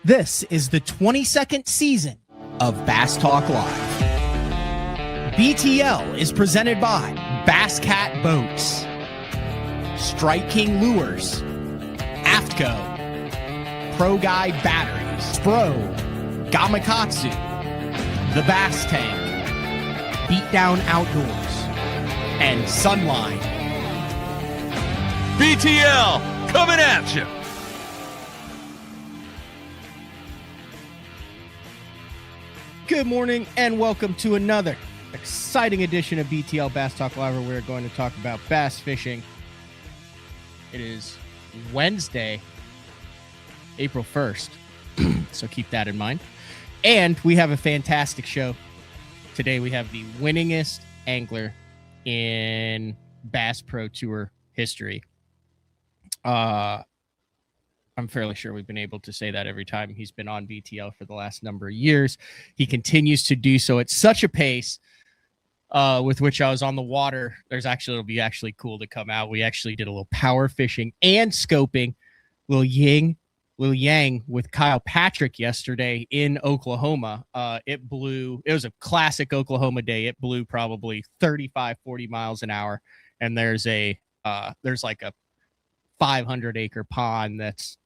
This is the 22nd season of Bass Talk Live. BTL is presented by Bass Cat Boats, Strike King Lures, AFTCO, Pro Guy Batteries, Spro, Gamakatsu, The Bass Tank, Beatdown Outdoors, and Sunline. BTL coming at you. Good morning and welcome to another exciting edition of BTL Bass Talk Live, where we're going to talk about bass fishing. It is Wednesday, April 1st, so keep that in mind. And we have a fantastic show. Today we have the winningest angler in Bass Pro Tour history. I'm fairly sure we've been able to say that every time he's been on BTL for the last number of years. He continues to do so at such a pace with which I was on the water. It'll be cool to come out. We actually did a little power fishing and scoping, little yang with Kyle Patrick yesterday in Oklahoma. It was a classic Oklahoma day. It blew probably 35, 40 miles an hour. And there's like a 500-acre pond that's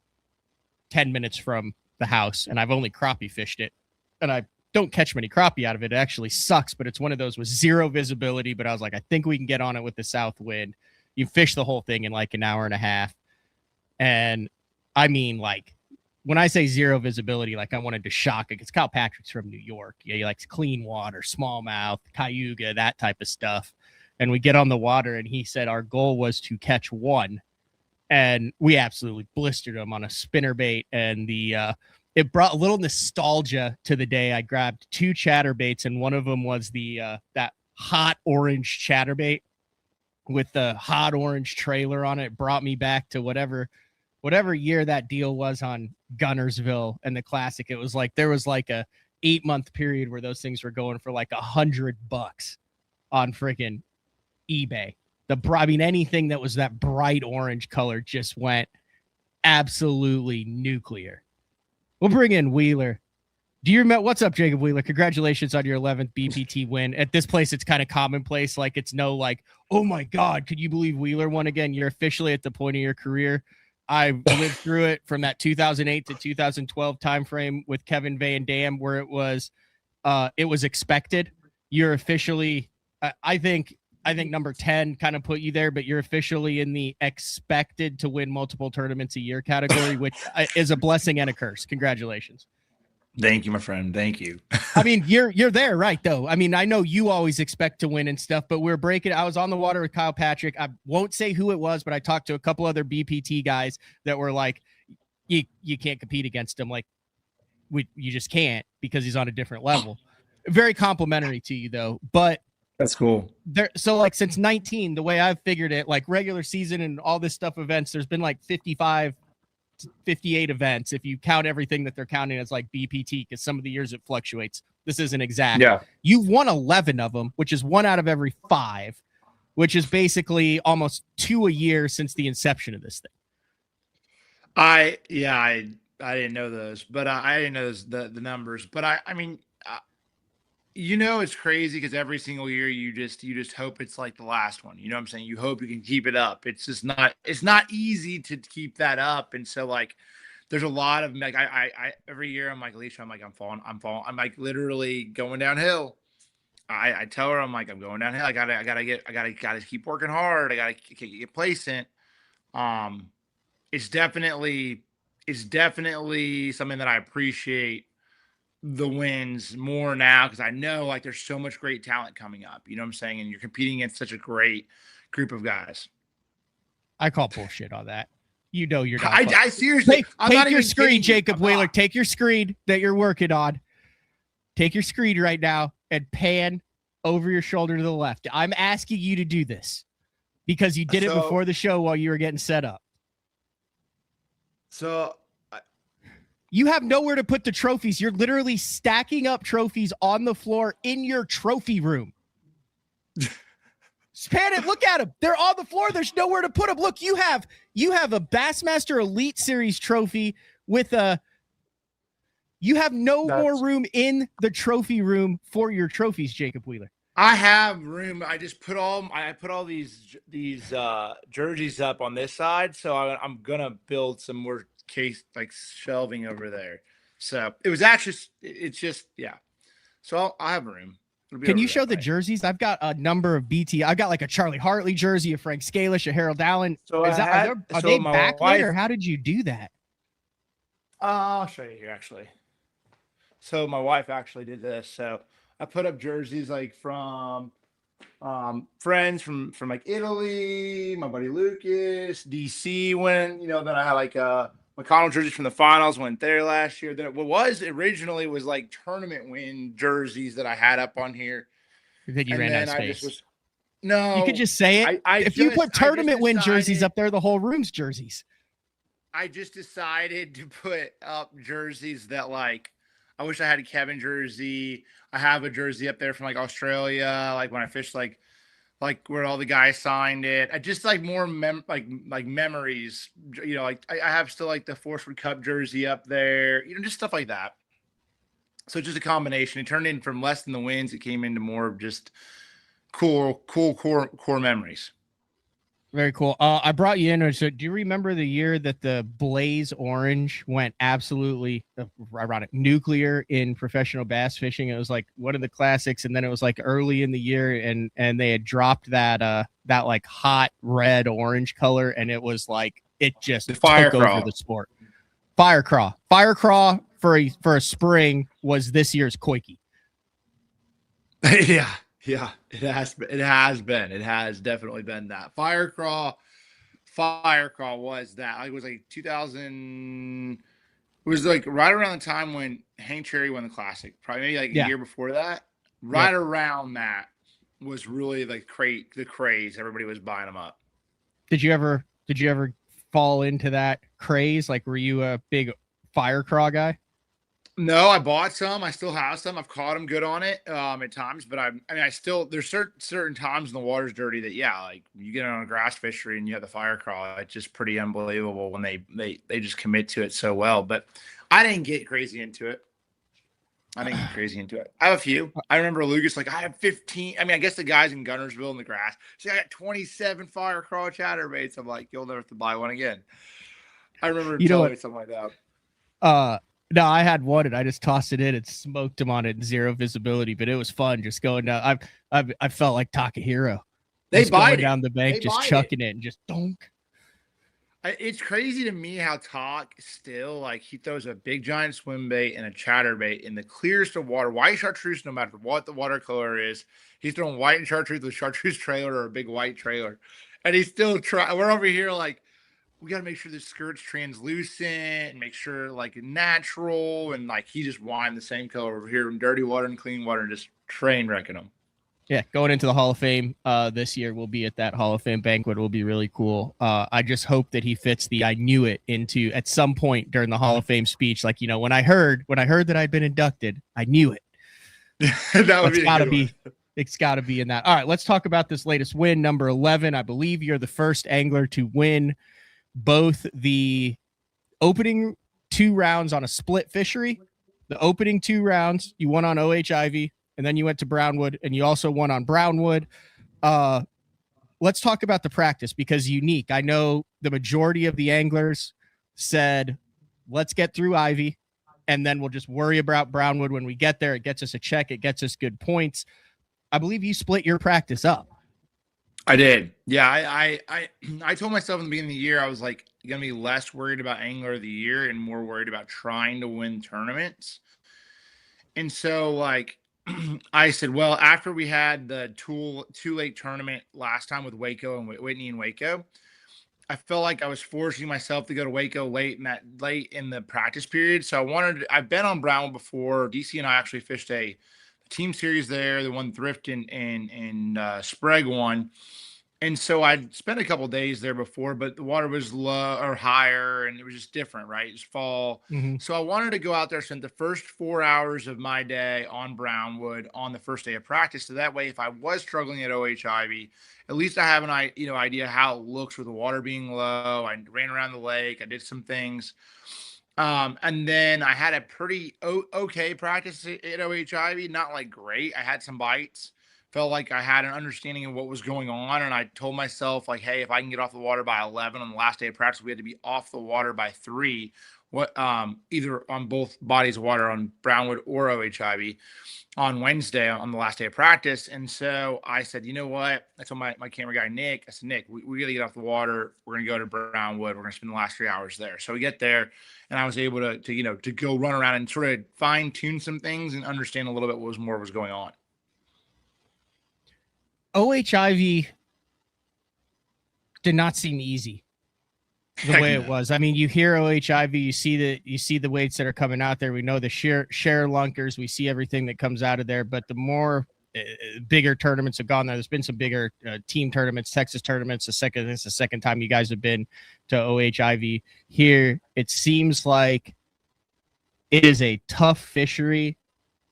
10 minutes from the house, and I've only crappie fished it, and I don't catch many crappie out of it. It actually sucks, but it's one of those with zero visibility. But I was like, I think we can get on it with the south wind. You fish the whole thing in like an hour and a half. And I mean, like, when I say zero visibility, like, I wanted to shock it, because Kyle Patrick's from New York. Yeah, he likes clean water, smallmouth, cayuga, that type of stuff. And we get on the water, and he said our goal was to catch one. And we absolutely blistered him on a spinnerbait. And it brought a little nostalgia to the day. I grabbed two chatterbaits, and one of them was that hot orange chatterbait with the hot orange trailer on it. It brought me back to whatever year that deal was on Gunnersville and the Classic. It was like there was like a 8-month period where those things were going for like $100 on freaking eBay. Anything that was that bright orange color just went absolutely nuclear. We'll bring in Wheeler. Do you remember? What's up, Jacob Wheeler? Congratulations on your 11th BPT win. At this place, it's kind of commonplace. Like, it's no like, oh my God, could you believe Wheeler won again? You're officially at the point of your career. I lived through it from that 2008 to 2012 timeframe with Kevin Van Dam, where it was expected. You're officially, I think number 10 kind of put you there, but you're officially in the expected to win multiple tournaments a year category, which is a blessing and a curse. Congratulations. Thank you, my friend. Thank you. I mean, you're there, right, though. I mean, I know you always expect to win and stuff, but I was on the water with Kyle Patrick. I won't say who it was, but I talked to a couple other BPT guys that were like, you can't compete against him. Like, you just can't, because he's on a different level. Very complimentary to you, though. But that's cool. So like since 19, the way I've figured it, like regular season and all this stuff events, there's been like 55, 58 events. If you count everything that they're counting as like BPT, because some of the years it fluctuates. This isn't exact. Yeah. You've won 11 of them, which is 1 out of every 5, which is basically almost 2 a year since the inception of this thing. I didn't know those, but I didn't know the numbers, but I mean, it's crazy because every single year you just hope it's like the last one. You know what I'm saying? You hope you can keep it up. It's not easy to keep that up. And so like, there's a lot of like, I every year I'm like, Alicia, I'm falling. I'm like literally going downhill. I tell her, I'm like, I'm going downhill. I gotta keep working hard. I gotta get placement. It's definitely something that I appreciate the wins more now, because I know like there's so much great talent coming up, you know what I'm saying, and you're competing against such a great group of guys. I call bullshit on that. You know you're not. I seriously take your screen, Jacob Wheeler. Take your screen that you're working on. Take your screen right now and pan over your shoulder to the left. I'm asking you to do this because you did it before the show while you were getting set up. So you have nowhere to put the trophies. You're literally stacking up trophies on the floor in your trophy room. Span it. Look at them. They're on the floor. There's nowhere to put them. Look, you have a Bassmaster Elite Series trophy with a You have no more That's room in the trophy room for your trophies, Jacob Wheeler. I have room. I just put all these jerseys up on this side, so I'm gonna build some more case like shelving over there. So it was actually it's just yeah. So I'll have room. It'll be Can over you show that the way. jerseys? I've got a number of BT. I've got like a Charlie Hartley jersey, a Frank Scalish, a Harold Allen. So Is that are they my backlit wife. or how did you do that? I'll show you here actually. So my wife actually did this. So I put up jerseys like from friends from like Italy, my buddy Lucas, DC went, then I had like McConnell jerseys from the finals went there last year. Then what was originally was like tournament win jerseys that I had up on here. Then you And ran out of then I just space. was no You could just say it. If you put tournament win jerseys up there, the whole room's jerseys. I just decided to put up jerseys that like I wish I had a Kevin jersey. I have a jersey up there from like Australia, like when I fished like where all the guys signed it. I just like more like memories. Like I have still like the Forestwood Cup jersey up there, just stuff like that. So just a combination. It turned in from less than the wins. It came into more of just cool core memories. Very cool. I brought you in. So do you remember the year that the Blaze Orange went absolutely ironic nuclear in professional bass fishing? It was like one of the classics, and then it was like early in the year, and they had dropped that like hot red orange color, and it was like it just The fire took craw. over the sport. Fire craw for a spring was this year's Koike. Yeah, it has definitely been that. Fire craw was that. It was like 2000. It was like right around the time when Hank Cherry won the Classic. Probably maybe like a year before that. Right around that was really like the craze. Everybody was buying them up. Did you ever fall into that craze? Like, were you a big fire craw guy? No, I bought some. I still have some. I've caught them good on it at times, but I still there's certain times when the water's dirty that like you get on a grass fishery and you have the fire crawl. It's just pretty unbelievable when they just commit to it so well. But I didn't get crazy into it. I have a few. I remember Lucas like I have 15. I mean, I guess the guys in Gunnersville in the grass. So I got 27 fire crawl chatterbaits. I'm like, you'll never have to buy one again. I remember telling me something like that. No, I had one and I just tossed it in and smoked him on it in zero visibility, but it was fun just going down. I felt like Takahiro. They going down the bank, just chucking it and just donk. It's crazy to me how Tak still like he throws a big giant swim bait and a chatterbait in the clearest of water, white chartreuse, no matter what the water color is. He's throwing white and chartreuse with a chartreuse trailer or a big white trailer, and he's still trying. We're over here like, we got to make sure the skirt's translucent and make sure like natural. And like, he just whined the same color over here in dirty water and clean water and just train wrecking them. Yeah. Going into the Hall of Fame this year, we'll be at that Hall of Fame banquet. It will be really cool. I just hope that he fits the, I knew it into at some point during the Hall of Fame speech. Like, when I heard that I'd been inducted, I knew it. That would It's got to be in that. All right. Let's talk about this latest win. Number 11. I believe you're the first angler to win both the opening 2 rounds on a split fishery. The opening 2 rounds you won on OH Ivy, and then you went to Brownwood, and you also won on Brownwood. Let's talk about the practice because unique. I know the majority of the anglers said, let's get through Ivy, and then we'll just worry about Brownwood when we get there. It gets us a check. It gets us good points. I believe you split your practice up. I did. Yeah. I told myself in the beginning of the year, I was like going to be less worried about Angler of the Year and more worried about trying to win tournaments. And so like I said, well, after we had the two lake tournament last time with Waco and Whitney and Waco, I felt like I was forcing myself to go to Waco late in the practice period. So I've been on Brownwood before. DC and I actually fished a team series there, the one Thrift and Sprague won. And so I'd spent a couple days there before, but the water was low or higher and it was just different, right? It's fall. Mm-hmm. So I wanted to go out there, spend the first 4 hours of my day on Brownwood on the first day of practice. So that way, if I was struggling at OH Ivy, at least I have an idea how it looks with the water being low. I ran around the lake. I did some things. And then I had a pretty okay practice at OHIV, not like great. I had some bites, felt like I had an understanding of what was going on. And I told myself, like, hey, if I can get off the water by 11 on the last day of practice, we had to be off the water by 3, either on both bodies of water on Brownwood or OHIV on Wednesday on the last day of practice. And so I said, you know what? I told my camera guy, Nick, I said, Nick, we got to get off the water. We're going to go to Brownwood. We're going to spend the last 3 hours there. So we get there and I was able to go run around and sort of fine tune some things and understand a little bit what was going on. OHIV did not seem easy the way it was. I mean, you hear OHIV, you see the weights that are coming out there. We know the share lunkers. We see everything that comes out of there. But the more bigger tournaments have gone there, there's been some bigger team tournaments, Texas tournaments. This is the second time you guys have been to OHIV. Here, it seems like it is a tough fishery,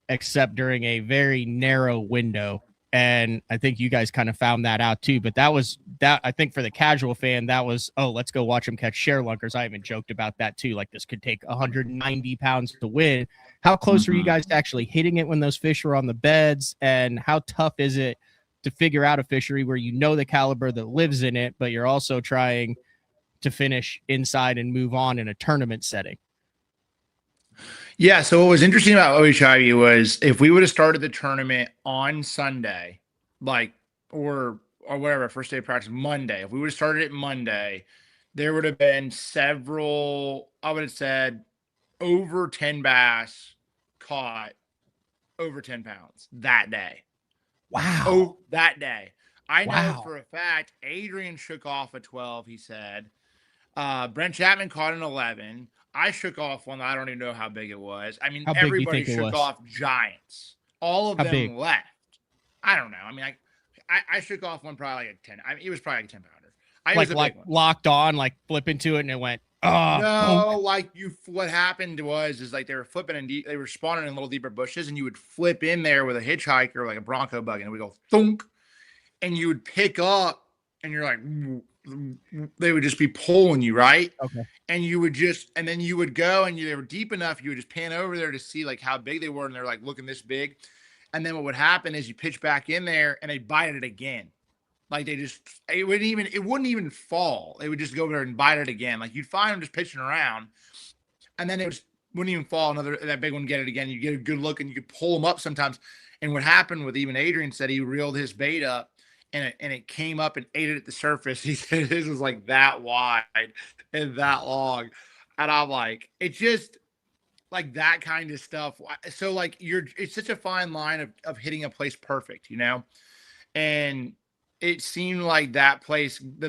except during a very narrow window. And I think you guys kind of found that out too. But I think for the casual fan, that was, oh, let's go watch them catch share lunkers. I even joked about that too. Like, this could take 190 pounds to win. How close were you guys to actually hitting it when those fish were on the beds? And how tough is it to figure out a fishery where you know the caliber that lives in it, but you're also trying to finish inside and move on in a tournament setting? Yeah, so what was interesting about OHIV was if we would have started the tournament on Sunday, like or whatever, first day of practice, Monday, if we would have started it Monday, there would have been several, I would have said, over 10 bass caught over 10 pounds that day. Wow. Oh, that day. I know Wow. for a fact, Adrian shook off a 12, he said. Brent Chapman caught an 11. I shook off one. I don't even know how big it was. I mean, How big do you everybody think it shook was? off giants. All of How them big? left. I don't know. I mean, I shook off one probably like a 10. I mean, it was probably like a 10 pounder. It was a big one. Locked on, like flip into it, and it went. No, like what happened is like they were flipping and they were spawning in little deeper bushes, and you would flip in there with a hitchhiker, like a Bronco bug, and it would go thunk, and you would pick up, and you're like, they would just be pulling you, right? Okay. And you would and then you would go, and they were deep enough, you would just pan over there to see like how big they were, and they're like looking this big. And then what would happen is you pitch back in there, and they bite it again. Like it wouldn't even fall. It would just go over there and bite it again. Like you'd find them just pitching around, and then wouldn't even fall. That big one get it again. You get a good look, and you could pull them up sometimes. And what happened with even Adrian said he reeled his bait up, and it came up and ate it at the surface. He said his was like that wide and that long, and I'm like, it's just like that kind of stuff. So like it's such a fine line of hitting a place perfect, and it seemed like that place, the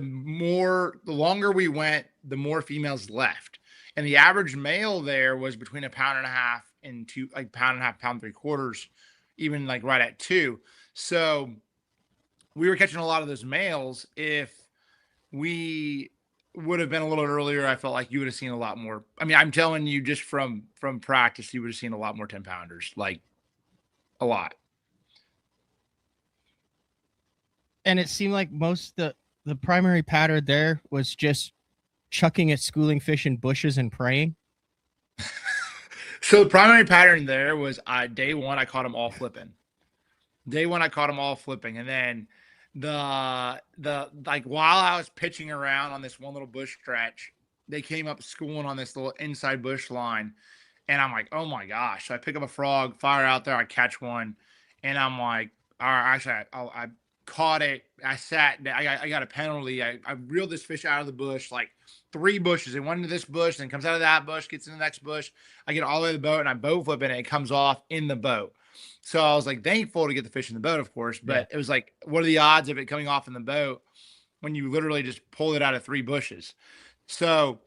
longer we went, the more females left. And the average male there was between 1.5 pounds and 2, like 1.5 pounds, 1.75 pounds, even like right at 2. So we were catching a lot of those males. If we would have been a little earlier, I felt like you would have seen a lot more. I mean, I'm telling you, just from practice, you would have seen a lot more 10 pounders, like a lot. And it seemed like most the primary pattern there was just chucking at schooling fish in bushes and praying. So the primary pattern there was day one, I caught them all flipping. And then like while I was pitching around on this one little bush stretch, they came up schooling on this little inside bush line. And I'm like, oh my gosh. So I pick up a frog, fire out there, I catch one. And I'm like, all right, actually, I caught it. I got a penalty. I reeled this fish out of the bush, like 3 bushes. It went into this bush, then comes out of that bush, gets in the next bush. I get all the way to the boat, and I boat flip it, and it comes off in the boat. So I was like thankful to get the fish in the boat, of course. But It was like, what are the odds of it coming off in the boat when you literally just pull it out of 3 bushes? So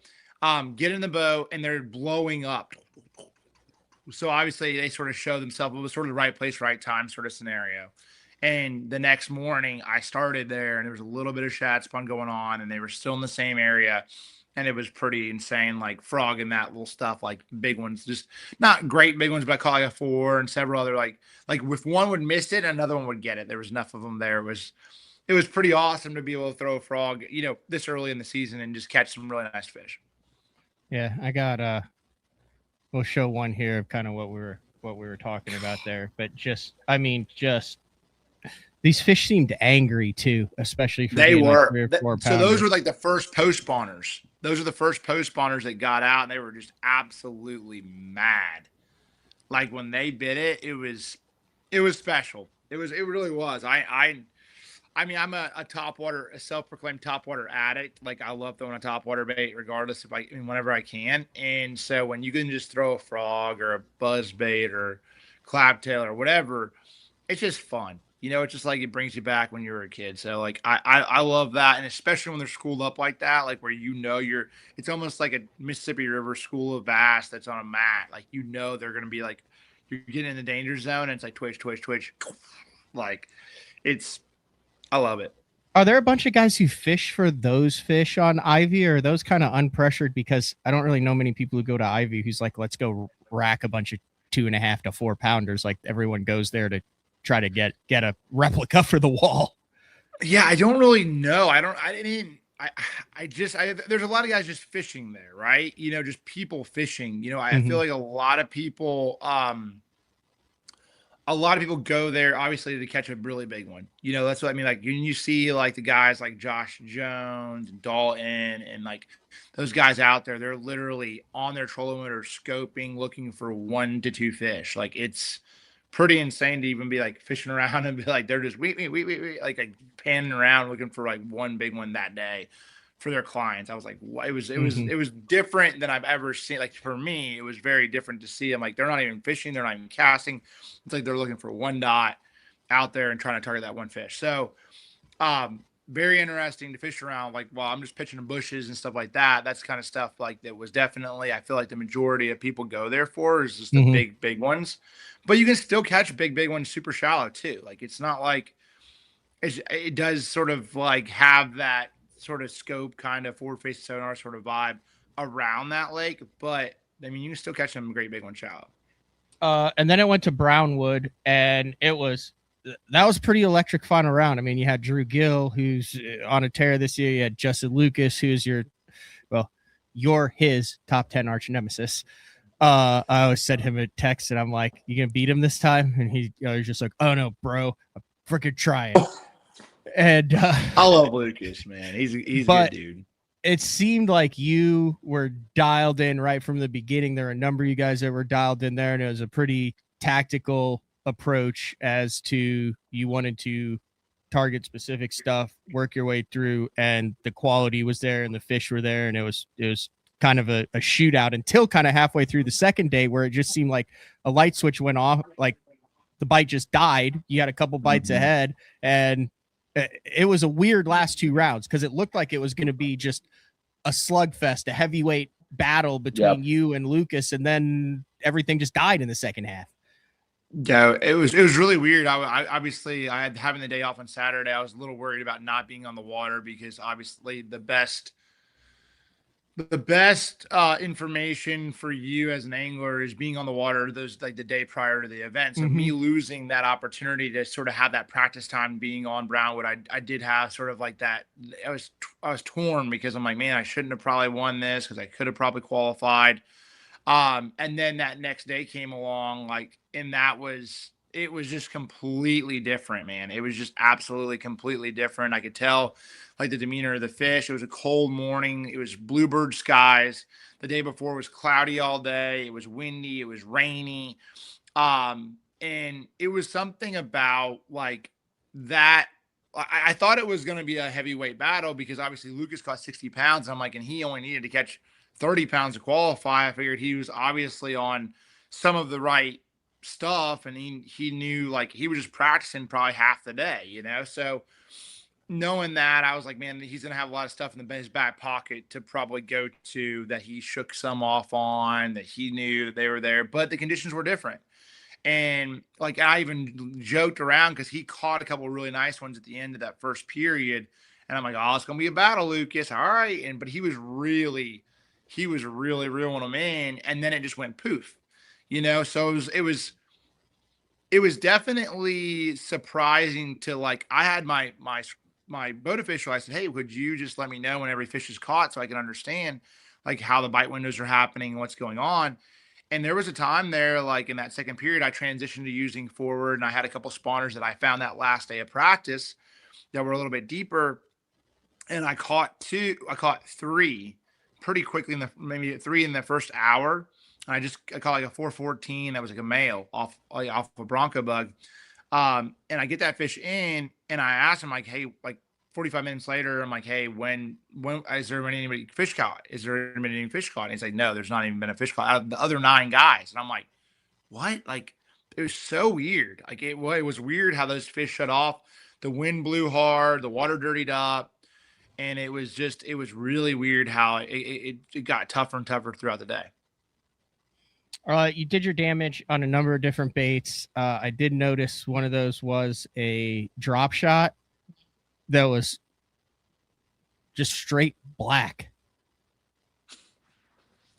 get in the boat, and they're blowing up. So obviously they sort of show themselves. It was sort of the right place, right time sort of scenario. And the next morning I started there, and there was a little bit of shad spawn going on, and they were still in the same area. And it was pretty insane, like frog and that little stuff, like big ones, just not great big ones, but I caught like a 4 and several other, like if one would miss it, another one would get it. There was enough of them there. It was pretty awesome to be able to throw a frog, this early in the season and just catch some really nice fish. Yeah, I got we'll show one here of kind of what we were talking about there. But just, I mean, just these fish seemed angry too, especially for They being like were. 3 or 4 So those pounders. were like the first post spawners. Those are the first post spawners that got out, and they were just absolutely mad. Like when they bit it, it was special. It really was. I mean, I'm a topwater, a self-proclaimed topwater addict. Like I love throwing a topwater bait, regardless if I mean, whenever I can. And so when you can just throw a frog or a buzz bait or claptail or whatever, it's just fun. It's just like it brings you back when you were a kid. So like I love that, and especially when they're schooled up like that, like where it's almost like a Mississippi River school of bass that's on a mat. Like they're gonna be like you're getting in the danger zone, and it's like twitch, twitch, twitch. Like it's I love it. Are there a bunch of guys who fish for those fish on Ivy, or are those kind of unpressured? Because I don't really know many people who go to Ivy who's like, let's go rack a bunch of 2.5 to 4 pounders. Like everyone goes there to try to get a replica for the wall. Yeah, I don't really know. There's a lot of guys just fishing there, right? Just people fishing. I feel like a lot of people go there obviously to catch a really big one. That's what I mean. Like when you see like the guys like Josh Jones and Dalton and like those guys out there, they're literally on their trollometer scoping, looking for 1 to 2 fish. Like it's pretty insane to even be like fishing around and be like they're just wait, like panning around looking for like one big one that day for their clients. I was like, what? It was different than I've ever seen. Like for me, it was very different to see them. Like they're not even fishing, they're not even casting. It's like they're looking for one dot out there and trying to target that one fish. So very interesting to fish around like while I'm just pitching in bushes and stuff like that. That's kind of stuff like that was definitely, I feel like the majority of people go there for is just the big ones. But you can still catch big ones super shallow too. Like it's not like it does sort of like have that sort of scope kind of forward facing sonar sort of vibe around that lake. But I mean, you can still catch some great big ones shallow. And then it went to Brownwood, and that was pretty electric final round. I mean, you had Drew Gill, who's on a tear this year. You had Justin Lucas, who's his top 10 arch nemesis. I always sent him a text, and I'm like, "You gonna beat him this time?" And he's just like, "Oh no, bro, I'm freaking trying." And I love Lucas, man. He's a good dude. It seemed like you were dialed in right from the beginning. There are a number of you guys that were dialed in there, and it was a pretty tactical approach as to you wanted to target specific stuff, work your way through, and the quality was there and the fish were there, and it was kind of a shootout until kind of halfway through the second day where it just seemed like a light switch went off, like the bite just died. You had a couple bites ahead, and it was a weird last 2 rounds because it looked like it was going to be just a slugfest, a heavyweight battle between you and Lucas, and then everything just died in the second half. Yeah, it was really weird. I obviously I had having the day off on Saturday. I was a little worried about not being on the water because obviously the best information for you as an angler is being on the water those like the day prior to the event. So me losing that opportunity to sort of have that practice time being on Brownwood, I did have sort of like that. I was torn because I'm like, man, I shouldn't have probably won this because I could have probably qualified. And then that next day came along, like, and it was just completely different, man. It was just absolutely completely different. I could tell like the demeanor of the fish. It was a cold morning. It was bluebird skies. The day before was cloudy all day. It was windy. It was rainy. And it was something about like that. I thought it was going to be a heavyweight battle because obviously Lucas caught 60 pounds. I'm like, and he only needed to catch 30 pounds to qualify. I figured he was obviously on some of the right stuff, and he knew like he was just practicing probably half the day, so knowing that, I was like, man, he's gonna have a lot of stuff in his back pocket to probably go to that he shook some off on, that he knew that they were there, but the conditions were different. And like I even joked around because he caught a couple of really nice ones at the end of that first period, and I'm like, oh, it's gonna be a battle, Lucas, all right. But he was really reeling them in, and then it just went poof. So it was definitely surprising to like, I had my boat official. I said, hey, would you just let me know when every fish is caught so I can understand like how the bite windows are happening and what's going on? And there was a time there, like in that second period, I transitioned to using forward, and I had a couple spawners that I found that last day of practice that were a little bit deeper, and I caught three pretty quickly maybe three in the first hour. And I caught like a 414 that was like a male off a Bronco bug. And I get that fish in, and I asked him like, hey, like 45 minutes later, I'm like, hey, when is there been anybody fish caught? Is there been any fish caught? And he's like, no, there's not even been a fish caught out of the other 9 guys. And I'm like, what? Like, it was so weird. Like it was weird how those fish shut off. The wind blew hard, the water dirtied up, and it was really weird how it got tougher and tougher throughout the day. You did your damage on a number of different baits. I did notice one of those was a drop shot that was just straight black.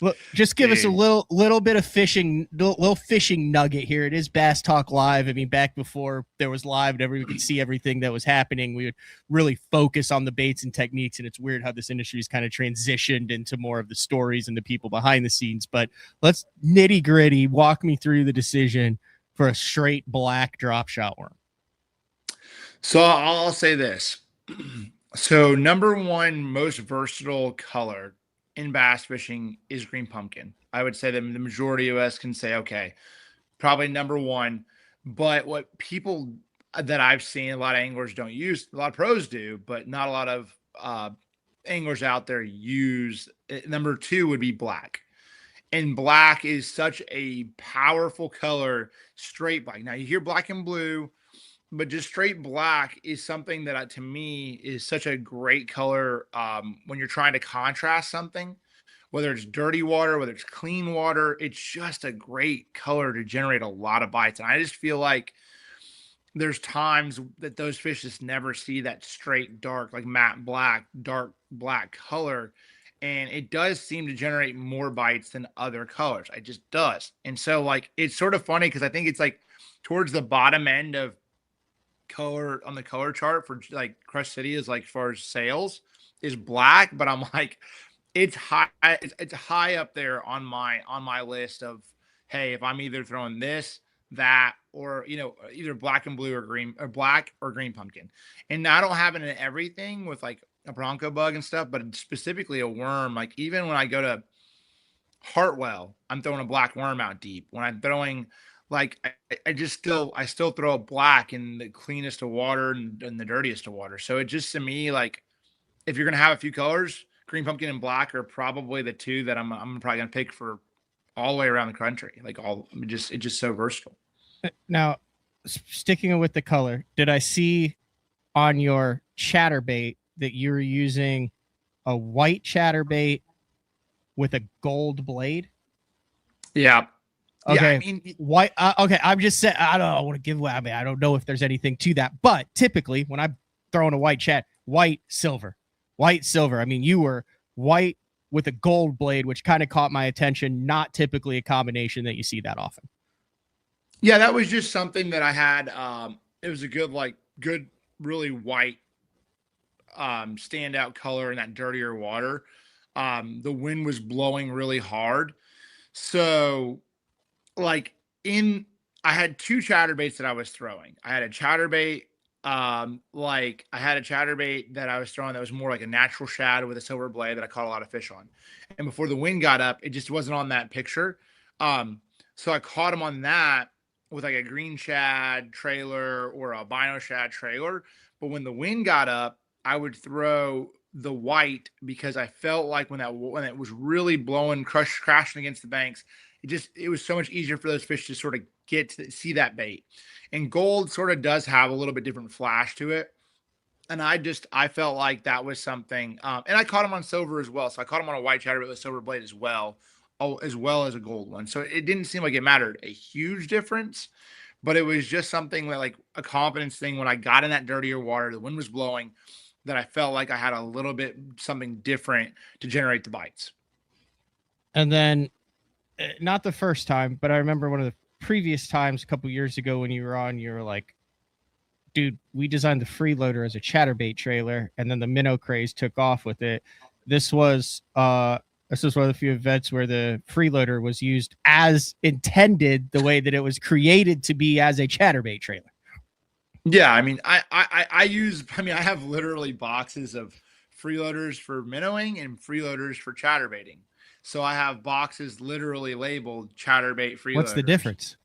Look, just give us a little bit of little fishing nugget here. It is Bass Talk Live. I mean, back before there was live and we could see everything that was happening, we would really focus on the baits and techniques. And it's weird how this industry has kind of transitioned into more of the stories and the people behind the scenes. But let's nitty gritty walk me through the decision for a straight black drop shot worm. So I'll say this. So number one most versatile color in bass fishing is green pumpkin. I would say that the majority of us can say, okay, probably number one. But what people that I've seen, a lot of anglers don't use, a lot of pros do, but not a lot of anglers out there use. Number two would be black. And black is such a powerful color, straight black. Now you hear black and blue, but just straight black is something that to me is such a great color when you're trying to contrast something, whether it's dirty water, whether it's clean water. It's just a great color to generate a lot of bites. And I just feel like there's times that those fish just never see that straight dark, like matte black, dark black color. And it does seem to generate more bites than other colors. It just does. And so like, it's sort of funny because I think it's like towards the bottom end of color on the color chart for like Crush City is like as far as sales is black, but I'm like it's high up there on my list of, hey, if I'm either throwing this, that, or either black and blue or green, or black or green pumpkin. And I don't have it in everything with like a Bronco bug and stuff, but specifically a worm. Like even when I go to Hartwell, I'm throwing a black worm out deep. When I'm throwing like I still throw a black in the cleanest of water and the dirtiest of water. So it just, to me, like if you're gonna have a few colors, green pumpkin and black are probably the two that I'm probably gonna pick for all the way around the country. Like it's just so versatile. Now, sticking with the color, did I see on your chatterbait that you were using a white chatterbait with a gold blade? Yeah. Okay. Yeah, I mean, white. Okay. I'm just saying, I don't want to give away. I mean, I don't know if there's anything to that, but typically when I'm throwing a white chat, white, silver. I mean, you were white with a gold blade, which kind of caught my attention. Not typically a combination that you see that often. Yeah, that was just something that I had. It was a good, really white, standout color in that dirtier water. The wind was blowing really hard. So I had two chatterbaits that I was throwing. I had a chatterbait, that I was throwing that was more like a natural shad with a silver blade that I caught a lot of fish on. And before the wind got up, it just wasn't on that picture. So I caught him on that with like a green shad trailer or a albino shad trailer. But when the wind got up, I would throw the white because I felt like when it was really blowing, crashing against the banks, it was so much easier for those fish to sort of get to see that bait. And gold sort of does have a little bit different flash to it. And I felt like that was something. And I caught him on silver as well. So I caught him on a white chatterbait with a silver blade as well as a gold one. So it didn't seem like it mattered a huge difference, but it was just something that, like, a confidence thing when I got in that dirtier water, the wind was blowing, that I felt like I had a little bit something different to generate the bites. And then not the first time, but I remember one of the previous times a couple years ago when you were on, you were like, dude, we designed the freeloader as a chatterbait trailer, and then the minnow craze took off with it. This was This was one of the few events where the freeloader was used as intended, the way that it was created to be as a chatterbait trailer. Yeah, I mean, I have literally boxes of freeloaders for minnowing and freeloaders for chatterbaiting. So I have boxes literally labeled chatterbait freeloaders. What's the difference?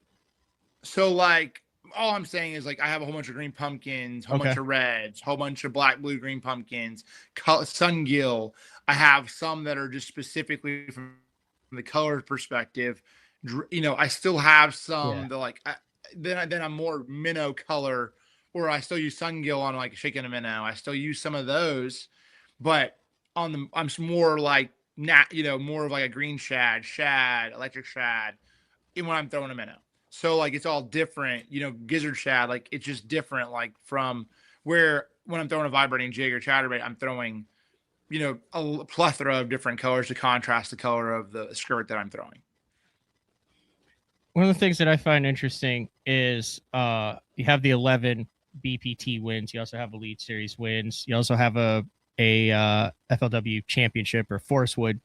So like all I'm saying is like I have a whole bunch of green pumpkins, whole bunch of reds, whole bunch of black, blue, green pumpkins, sungill. I have some that are just specifically from the color perspective. You know, I still have some that like then I'm more minnow color, or I still use sungill on like shaking a minnow. I still use some of those, but on the I'm more like more of like a green shad, electric shad, even when I'm throwing a minnow. So like it's all different, gizzard shad, like it's just different, like from where when I'm throwing a vibrating jig or chatterbait, I'm throwing, a plethora of different colors to contrast the color of the skirt that I'm throwing. One of the things that I find interesting is you have the 11 BPT wins. You also have Elite Series wins. You also have a FLW championship or Forest Wood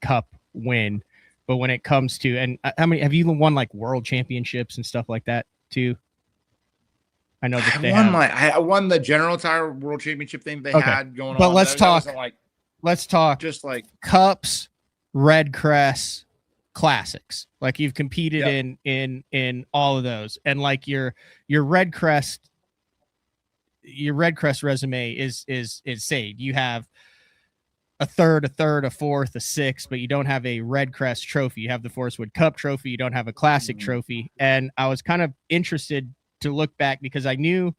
Cup win. But when it comes to, and how many have you won like world championships and stuff like that too? I know that I won the General Tire World Championship thing they had going on. But let's talk just like cups, Red Crest, classics. Like you've competed in all of those, and like your Red Crest resume is insane. You have a third, a fourth, a sixth, but you don't have a Red Crest trophy. You have the Forest Wood Cup trophy. You don't have a classic trophy. And I was kind of interested to look back because I knew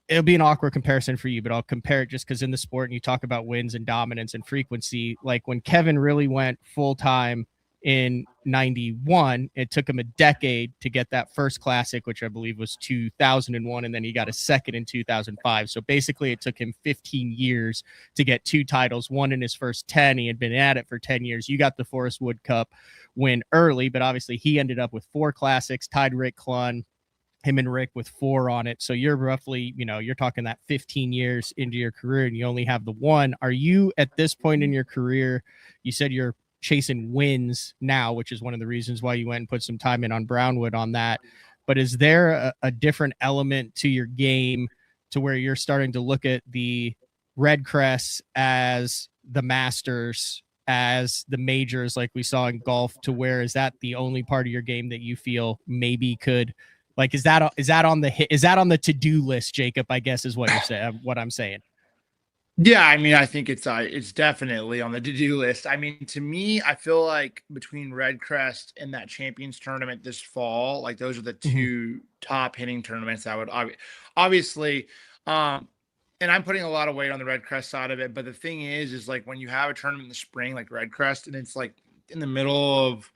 it'll be an awkward comparison for you, but I'll compare it just because in the sport and you talk about wins and dominance and frequency, like when Kevin really went full time in 91, it took him a decade to get that first classic, which I believe was 2001, and then he got a second in 2005. So basically it took him 15 years to get two titles, one in his first 10. He had been at it for 10 years. You got the Forest Wood Cup win early, but obviously he ended up with 4 classics, tied Rick Clunn, him and Rick with 4 on it. So you're roughly, you're talking that 15 years into your career and you only have the one. Are you at this point in your career, you said you're chasing wins now, which is one of the reasons why you went and put some time in on Brownwood on that. But is there a different element to your game to where you're starting to look at the Red Crests as the Masters, as the majors, like we saw in golf, to where is that the only part of your game that you feel maybe could, like, is that on the to-do list, Jacob, I guess is what you're saying, what I'm saying. Yeah, I mean, I think it's definitely on the to-do list. I mean, to me, I feel like between Red Crest and that Champions tournament this fall, like those are the 2 top hitting tournaments I would obviously, and I'm putting a lot of weight on the Red Crest side of it. But the thing is like when you have a tournament in the spring, like Red Crest, and it's like in the middle of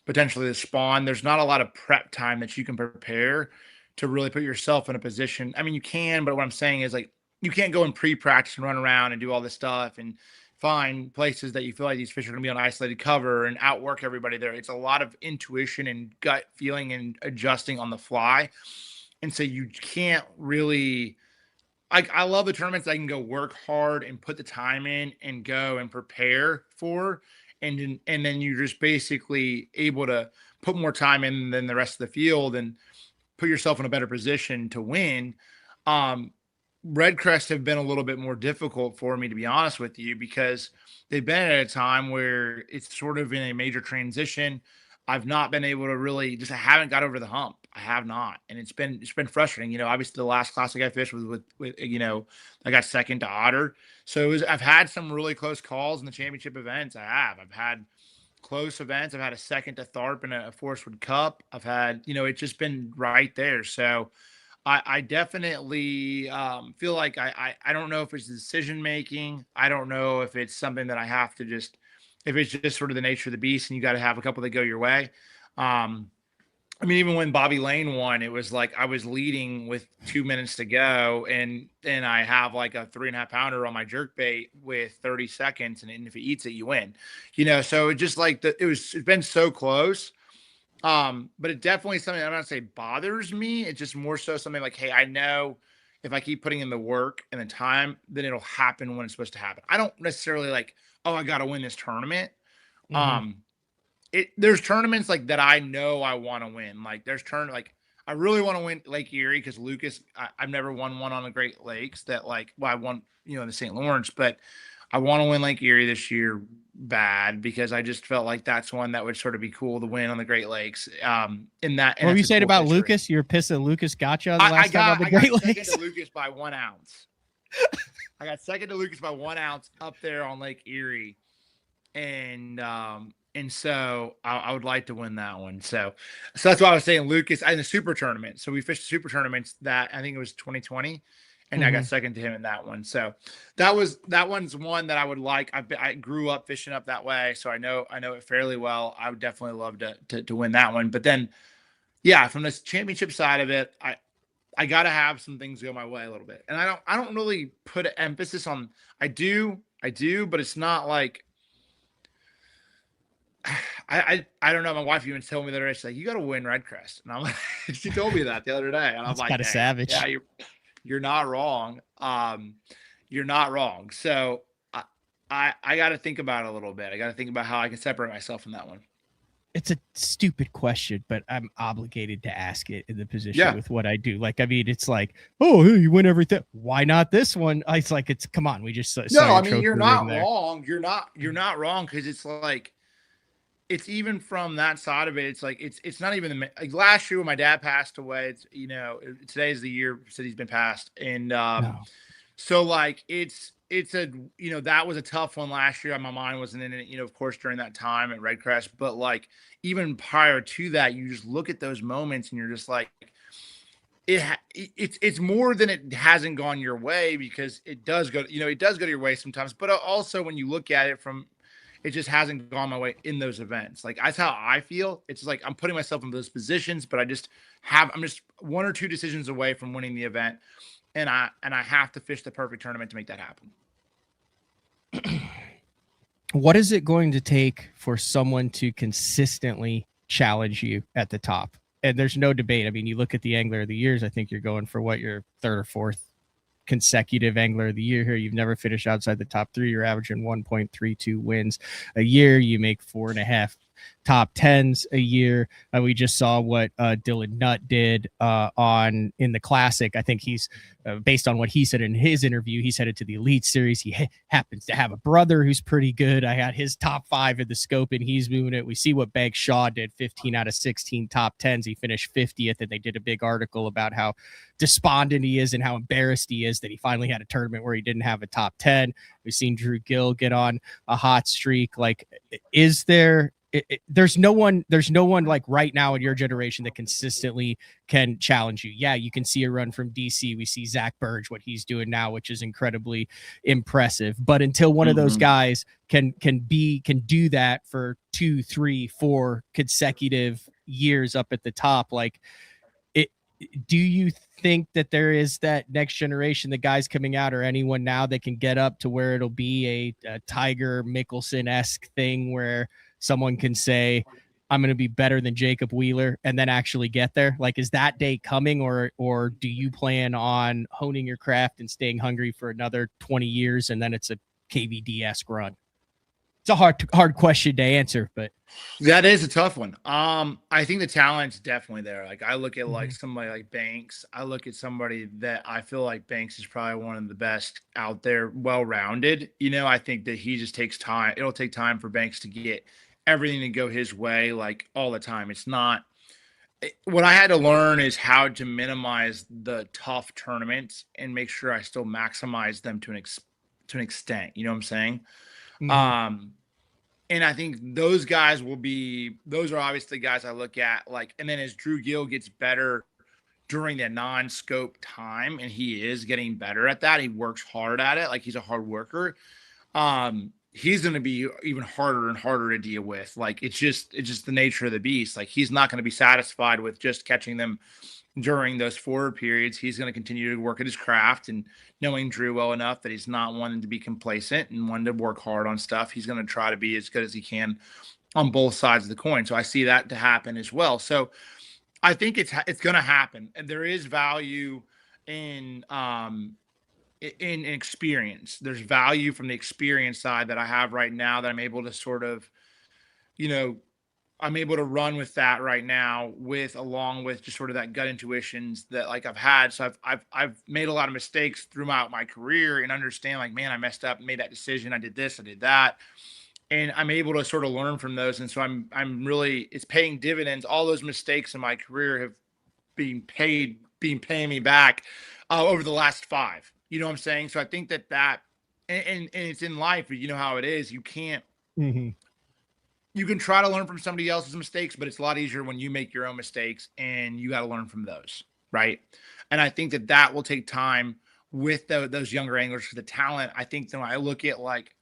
potentially the spawn, there's not a lot of prep time that you can prepare to really put yourself in a position. I mean, you can, but what I'm saying is like, you can't go and pre-practice and run around and do all this stuff and find places that you feel like these fish are going to be on isolated cover and outwork everybody there. It's a lot of intuition and gut feeling and adjusting on the fly. And so you can't really, I love the tournaments that I can go work hard and put the time in and go and prepare for. And then you're just basically able to put more time in than the rest of the field and put yourself in a better position to win. Red Crest have been a little bit more difficult for me, to be honest with you, because they've been at a time where it's sort of in a major transition. I've not been able to really I haven't got over the hump. I have not. And it's been frustrating. Obviously the last classic I fished was with I got second to Otter. So I've had some really close calls in the championship events. I've had close events. I've had a second to Tharp in a Forest Wood Cup. I've had, it's just been right there. So I definitely feel like I don't know if it's decision making. I don't know if it's something that I have to if it's just sort of the nature of the beast and you got to have a couple that go your way. I mean, even when Bobby Lane won, it was like I was leading with 2 minutes to go, and I have like a 3.5 pounder on my jerk bait with 30 seconds, and if it eats it, you win. So it just like it's been so close. But it definitely something I'm not say bothers me. It's just more so something like, hey, I know if I keep putting in the work and the time, then it'll happen when it's supposed to happen. I don't necessarily like, oh, I got to win this tournament. Mhm. Um, there's tournaments like that I know I want to win. Like like I really want to win Lake Erie because Lucas, I've never won one on the Great Lakes that like, well, I won, in the St. Lawrence, but I want to win Lake Erie this year bad because I just felt like that's one that would sort of be cool to win on the Great Lakes. In that, and What were that's you a saying cool about fishery. Lucas? You're pissed that Lucas got you the last time on the I got Great second Lakes. to Lucas by 1 ounce. I got second to Lucas by 1 ounce up there on Lake Erie. And so I would like to win that one. So that's why I was saying Lucas in the super tournament. So we fished the super tournaments that I think it was 2020, and I got Mhm. second to him in that one. So that one's one that I would like. I grew up fishing up that way, so I know it fairly well. I would definitely love to win that one. But then, yeah, from this championship side of it, I got to have some things go my way a little bit, and I don't really put an emphasis on. I do, but it's not like. I don't know. My wife even told me the other day, she's like, you got to win Red Crest. And I'm like, she told me that the other day. And I'm That's like, kind of hey, savage. yeah, you're not wrong. You're not wrong. So I got to think about it a little bit. I got to think about how I can separate myself from that one. It's a stupid question, but I'm obligated to ask it in the position Yeah. with what I do. Like, I mean, it's like, oh, you win everything. Why not this one? It's like, come on. We just saw No, your I mean, trophy you're ring not there. wrong. You're not wrong. Cause it's like, it's even from that side of it. It's like, it's not even like last year when my dad passed away, it's, today's the year since he's been passed. And, No. so like it's a that was a tough one last year. My mind wasn't in it, of course, during that time at Red Crest. But like even prior to that, you just look at those moments and you're just like, it's more than it hasn't gone your way because it does go, it does go to your way sometimes. But also when you look at it from it just hasn't gone my way in those events. Like that's how I feel. It's like I'm putting myself in those positions, but I'm just one or two decisions away from winning the event. And I have to fish the perfect tournament to make that happen. What is it going to take for someone to consistently challenge you at the top? And there's no debate. I mean, you look at the Angler of the Years, I think you're going for your third or fourth consecutive Angler of the Year here. You've never finished outside the top 3. You're averaging 1.32 wins a year. You make 4.5 top 10s a year. We just saw what Dylan Nutt did in the Classic. I think he's based on what he said in his interview, he's headed to the Elite Series. He happens to have a brother who's pretty good. I got his top 5 in the scope and he's moving it. We see what Banks Shaw did, 15 out of 16 top 10s. He finished 50th, and they did a big article about how despondent he is and how embarrassed he is that he finally had a tournament where he didn't have a top 10. We've seen Drew Gill get on a hot streak. Like, is there there's no one like right now in your generation that consistently can challenge you. Yeah, you can see a run from DC. We see Zach Burge, what he's doing now, which is incredibly impressive. But until one of those guys can do that for 2, 3, 4 consecutive years up at the top, like do you think that there is that next generation, the guys coming out, or anyone now that can get up to where it'll be a Tiger Mickelson-esque thing where someone can say, I'm going to be better than Jacob Wheeler, and then actually get there? Like, is that day coming, or do you plan on honing your craft and staying hungry for another 20 years and then it's a KVD-esque run? It's a hard question to answer, but that is a tough one. I think the talent's definitely there. Like I look at like somebody like Banks. I look at somebody that I feel like Banks is probably one of the best out there, well-rounded. I think that he just takes time. It'll take time for Banks to get everything to go his way, like all the time. It's not. What I had to learn is how to minimize the tough tournaments and make sure I still maximize them to an extent. You know what I'm saying? And I think those guys those are obviously guys I look at, like, and then as Drew Gill gets better during the non-scope time, and he is getting better at that, he works hard at it. Like he's a hard worker. He's going to be even harder and harder to deal with. Like it's just the nature of the beast. Like he's not going to be satisfied with just catching them during those forward periods. He's going to continue to work at his craft, and knowing Drew well enough that he's not wanting to be complacent and wanting to work hard on stuff. He's going to try to be as good as he can on both sides of the coin. So I see that to happen as well. So I think it's going to happen, and there is value in experience. There's value from the experience side that I have right now that I'm able to sort of, you know, I'm able to run with that right now with along with just sort of that gut intuitions that like I've had. So I've made a lot of mistakes throughout my career and understand like, man, I messed up, made that decision, I did this, I did that. And I'm able to sort of learn from those. And so I'm really it's paying dividends. All those mistakes in my career have been paying me back over the last 5. You know what I'm saying? So I think that and it's in life, you know how it is. You can't Mm-hmm. you can try to learn from somebody else's mistakes, but it's a lot easier when you make your own mistakes and you got to learn from those, right? And I think that will take time with those younger anglers for the talent. I think that when I look at like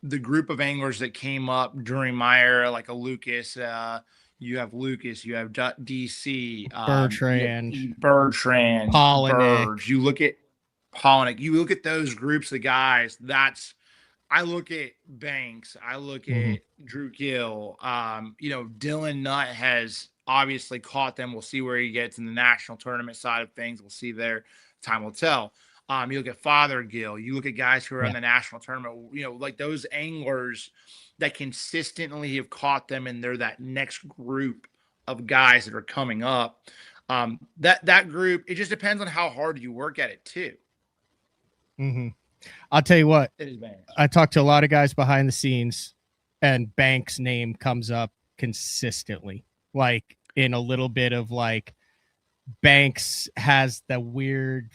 the group of anglers that came up during my era, like a Lucas, you have Lucas, you have DC, you have Bertrand, Bertrand, Polinick. Burge. You look at Polinick. You look at those groups of guys. I look at Banks. I look Mhm. at Drew Gill. Dylan Nutt has obviously caught them. We'll see where he gets in the national tournament side of things. We'll see there. Time will tell. You look at Father Gill. You look at guys who are in Yeah. the national tournament. Like those anglers that consistently have caught them, and they're that next group of guys that are coming up. That group. It just depends on how hard you work at it too. Mm-hmm. I'll tell you what. It is Banks. I talked to a lot of guys behind the scenes, and Banks' name comes up consistently. Like in a little bit of like, Banks has that weird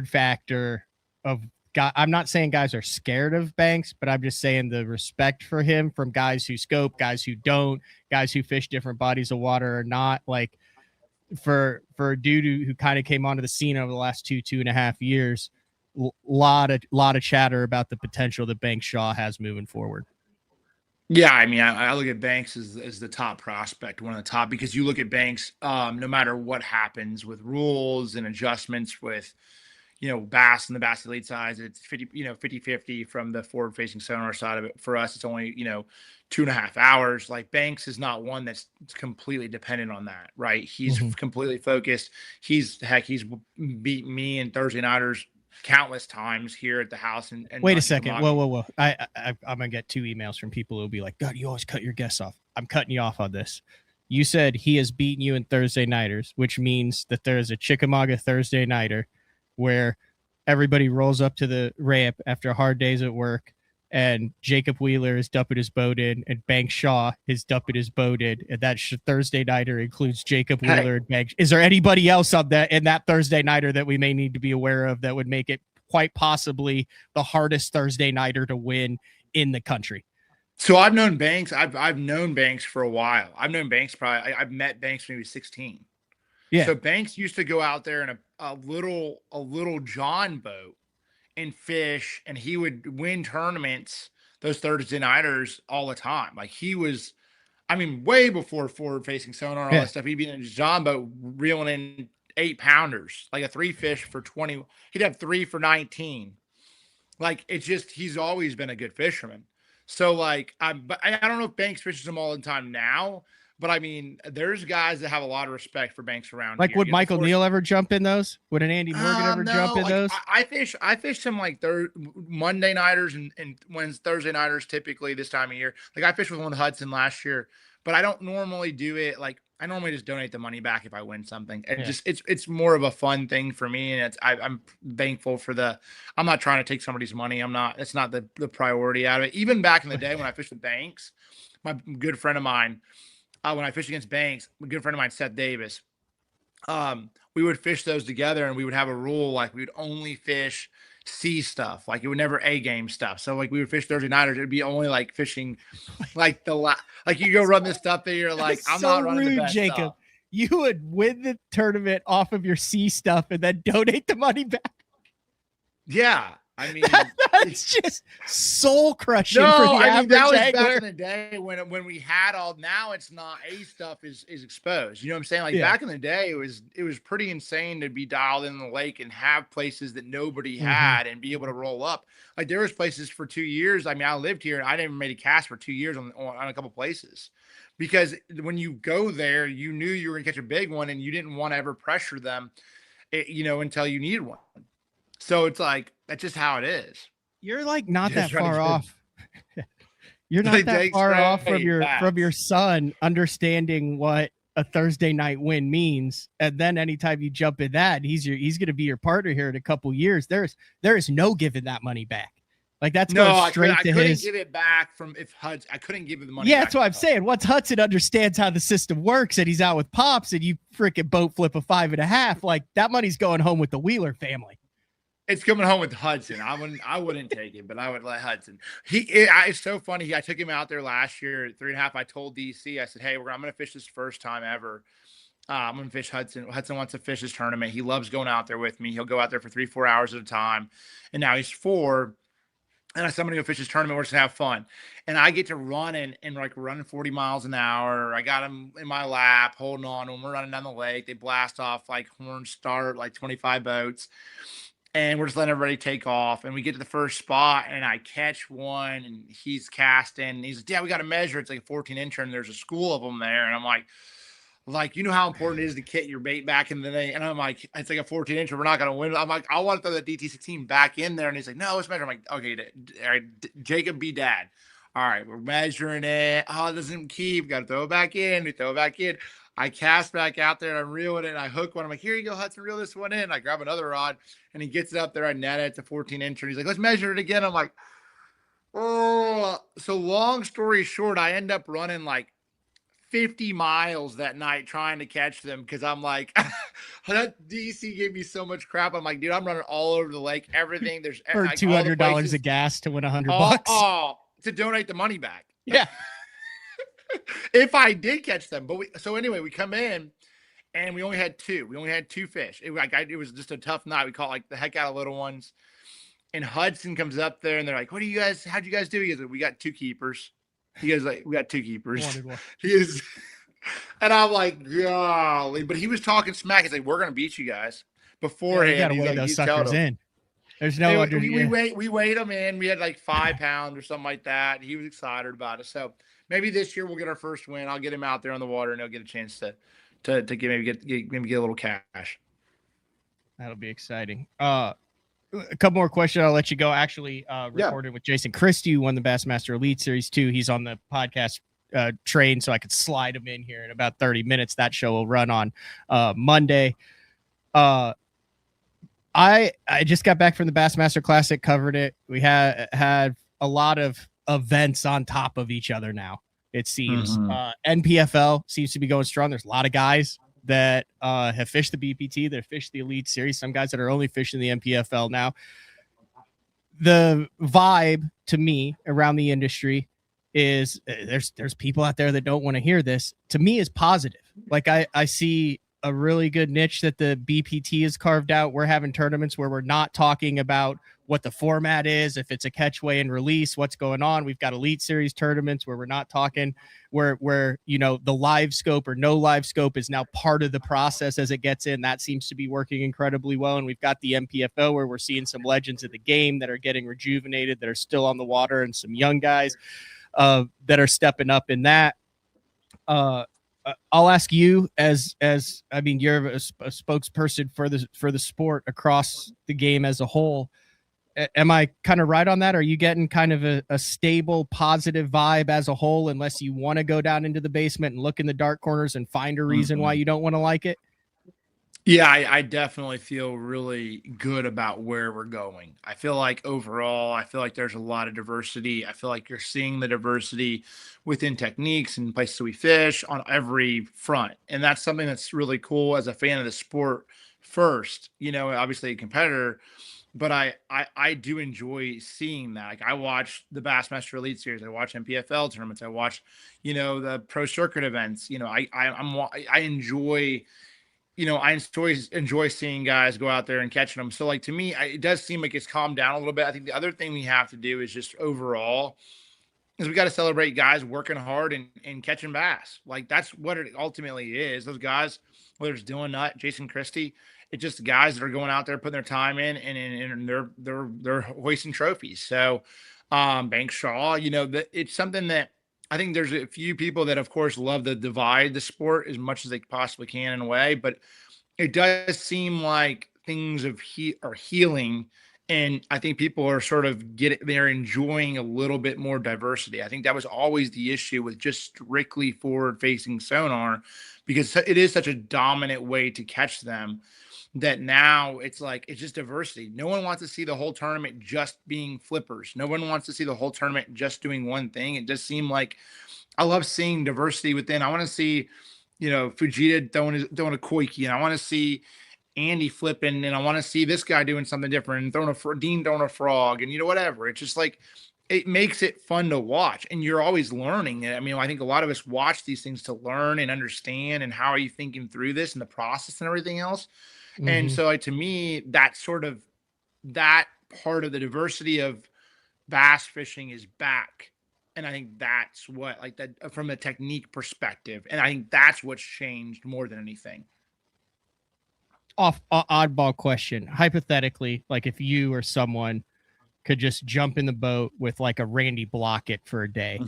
factor of guy. I'm not saying guys are scared of Banks, but I'm just saying the respect for him from guys who scope, guys who don't, guys who fish different bodies of water or not. Like for a dude who kind of came onto the scene over the last 2.5 years, lot of chatter about the potential that Banks Shaw has moving forward. Yeah, I mean, I look at Banks as the top prospect, one of the top, because you look at Banks, no matter what happens with rules and adjustments with, Bass and the Bass Elite size, it's 50-50 from the forward facing sonar side of it. For us, it's only, 2.5 hours. Like Banks is not one that's completely dependent on that, right? He's completely focused. He's beat me and Thursday Nighters countless times here at the house. And wait a second. Whoa. I'm gonna get 2 emails from people who'll be like, God, you always cut your guests off. I'm cutting you off on this. You said he has beaten you in Thursday Nighters, which means that there is a Chickamauga Thursday Nighter where everybody rolls up to the ramp after hard days at work, and Jacob Wheeler is dumping his boat in, and Banks Shaw is dumping his boat in, and that Thursday Nighter includes Jacob Wheeler and Banks. Is there anybody else on that in that Thursday Nighter that we may need to be aware of that would make it quite possibly the hardest Thursday Nighter to win in the country? So I've known Banks. I've known Banks for a while. I've known Banks I've met Banks when he was 16. Yeah. So Banks used to go out there in a little John boat and fish, and he would win tournaments, those Thursday Nighters, all the time. Like he was, I mean, way before forward facing sonar, all that stuff. He'd be in his John boat reeling in 8-pounders, like a 3 fish for 20. He'd have 3 for 19. Like it's just he's always been a good fisherman. So like I don't know if Banks fishes them all the time now, but I mean there's guys that have a lot of respect for Banks around like here. Would Michael Neal ever jump in those? Would an Andy Morgan ever jump in like, those? I fish them like Monday Nighters and Thursday Nighters typically this time of year. Like I fished with one of Hudson last year, but I don't normally do it. Like I normally just donate the money back if I win something. And it's more of a fun thing for me. And I'm thankful for I'm not trying to take somebody's money. It's not the priority out of it. Even back in the day when I fished with Banks, my good friend of mine, when I fished against Banks, a good friend of mine, Seth Davis, we would fish those together, and we would have a rule like we would only fish C stuff. Like it would never A game stuff. So like we would fish Thursday Nighters. It'd be only like fishing like like you go run this stuff that you're like, I'm not running the best Jacob. stuff. You would win the tournament off of your C stuff and then donate the money back. Yeah. I mean, that's just soul crushing. No, for the I mean that was angler. back in the day when we had all. Now it's not. A stuff is exposed. You know what I'm saying? Like back in the day, it was pretty insane to be dialed in the lake and have places that nobody had and be able to roll up. Like there was places for 2 years. I mean, I lived here and I never made a cast for 2 years on a couple places, because when you go there, you knew you were gonna catch a big one and you didn't want to ever pressure them. until you need one. So it's like, that's just how it is. You're like not Just that trying to far get- off. You're not Like, that thanks, far off Ray. from your son understanding what a Thursday night win means. And then anytime you jump in that, he's going to be your partner here in a couple years. There is no giving that money back. Like that's No, going I straight to couldn't his. give it back from if Hudson. I couldn't give it the money. Yeah, back that's what I'm to Hudson. saying. Once Hudson understands how the system works and he's out with Pops and you freaking boat flip a 5.5, like that money's going home with the Wheeler family. It's coming home with Hudson. I wouldn't take it, but I would let Hudson. It's so funny. I took him out there last year at 3.5. I told DC, I said, hey, I'm going to fish this first time ever. I'm going to fish Hudson. Hudson wants to fish his tournament. He loves going out there with me. He'll go out there for 3-4 hours at a time. And now he's 4. And I said, I'm going to go fish his tournament. We're just going to have fun. And I get to run and like running 40 miles an hour. I got him in my lap, holding on. When we're running down the lake, they blast off like horn start, like 25 boats. And we're just letting everybody take off. And we get to the first spot, and I catch one, and he's casting. And he's like, yeah, we got to measure. It's like a 14-incher, and there's a school of them there. And I'm like, you know how important it is to get your bait back in the day. And I'm like, it's like a 14-incher. We're not going to win. I'm like, I want to throw the DT16 back in there. And he's like, no, let's measure. I'm like, okay, all right, Jacob, be dad. All right, we're measuring it. Oh, it doesn't keep. Got to throw it back in. We throw it back in. I cast back out there, and I'm reeling it, and I hook one. I'm like, here you go, Hudson, reel this one in. I grab another rod, and he gets it up there. I net it. It's a 14-incher. He's like, let's measure it again. I'm like, oh. So long story short, I end up running like 50 miles that night trying to catch them because I'm like, that DC gave me so much crap. I'm like, dude, I'm running all over the lake. Everything. There's For like, $200 of gas to win $100. Oh, to donate the money back. Yeah. If I did catch them. But so anyway, we come in and we only had 2. We only had 2 fish. It was just a tough night. We caught like the heck out of little ones. And Hudson comes up there and they're like, how'd you guys do? He goes, we got 2 keepers. He goes, like, we got 2 keepers. He is, and I'm like, golly. But he was talking smack. He's like, we're gonna beat you guys beforehand. Yeah, you gotta weigh those suckers in. There's no under. We weighed them in. We had like 5 pounds or something like that. He was excited about it. So maybe this year we'll get our first win. I'll get him out there on the water, and he'll get a chance to get a little cash. That'll be exciting. A couple more questions. I'll let you go. Actually, recorded with Jason Christie, who won the Bassmaster Elite Series 2. He's on the podcast train, so I could slide him in here in about 30 minutes. That show will run on Monday. I just got back from the Bassmaster Classic, covered it. We had a lot of events on top of each other now, it seems. NPFL seems to be going strong. There's a lot of guys that have fished the BPT, that have fished the Elite Series, some guys that are only fishing the NPFL now. The vibe to me around the industry is there's people out there that don't want to hear this. To me, is positive. Like I see a really good niche that the BPT has carved out. We're having tournaments where we're not talking about what the format is, if it's a catch, weigh, and release, what's going on. We've got Elite Series tournaments where we're not talking where you know, the live scope or no live scope is now part of the process as it gets in. That seems to be working incredibly well. And we've got the MPFO where we're seeing some legends of the game that are getting rejuvenated, that are still on the water, and some young guys that are stepping up in that. I'll ask you as I mean, you're a spokesperson for the sport across the game as a whole. Am I kind of right on that? Are you getting kind of a stable, positive vibe as a whole, unless you want to go down into the basement and look in the dark corners and find a reason why you don't want to like it? Yeah, I definitely feel really good about where we're going. I feel like overall, I feel like there's a lot of diversity. I feel like you're seeing the diversity within techniques and places we fish on every front. And that's something that's really cool as a fan of the sport first, you know, obviously a competitor, but I do enjoy seeing that. Like, I watch the Bassmaster Elite Series, I watch MPFL tournaments, I watch, you know, the pro circuit events. You know, I enjoy, you know, I enjoy seeing guys go out there and catching them. So, like, to me, it does seem like it's calmed down a little bit. I think the other thing we have to do is just overall is we got to celebrate guys working hard and catching bass. Like, that's what it ultimately is. Those guys, whether it's Dylan Nutt, Jason Christie, it's just guys that are going out there, putting their time in, and they're hoisting trophies. So, Banks Shaw, you know, it's something that I think there's a few people that, of course, love to divide the sport as much as they possibly can in a way. But it does seem like things are healing, and I think people are sort of they're enjoying a little bit more diversity. I think that was always the issue with just strictly forward facing sonar, because it is such a dominant way to catch them, that now it's like it's just diversity. No one wants to see the whole tournament just being flippers. No one wants to see the whole tournament just doing one thing. It does seem like I love seeing diversity within. I want to see, Fujita throwing a koiki, and I want to see Andy flipping, and I want to see this guy doing something different, and Dean throwing a frog, and whatever. It's just like it makes it fun to watch, and you're always learning. I mean, I think a lot of us watch these things to learn and understand, and how are you thinking through this and the process and everything else. And so, like, to me, that part of the diversity of bass fishing is back. And I think that's what, like, that from a technique perspective. And I think that's what's changed more than anything. Oddball question. Hypothetically, like, if you or someone could just jump in the boat with like a Randy Blockett for a day,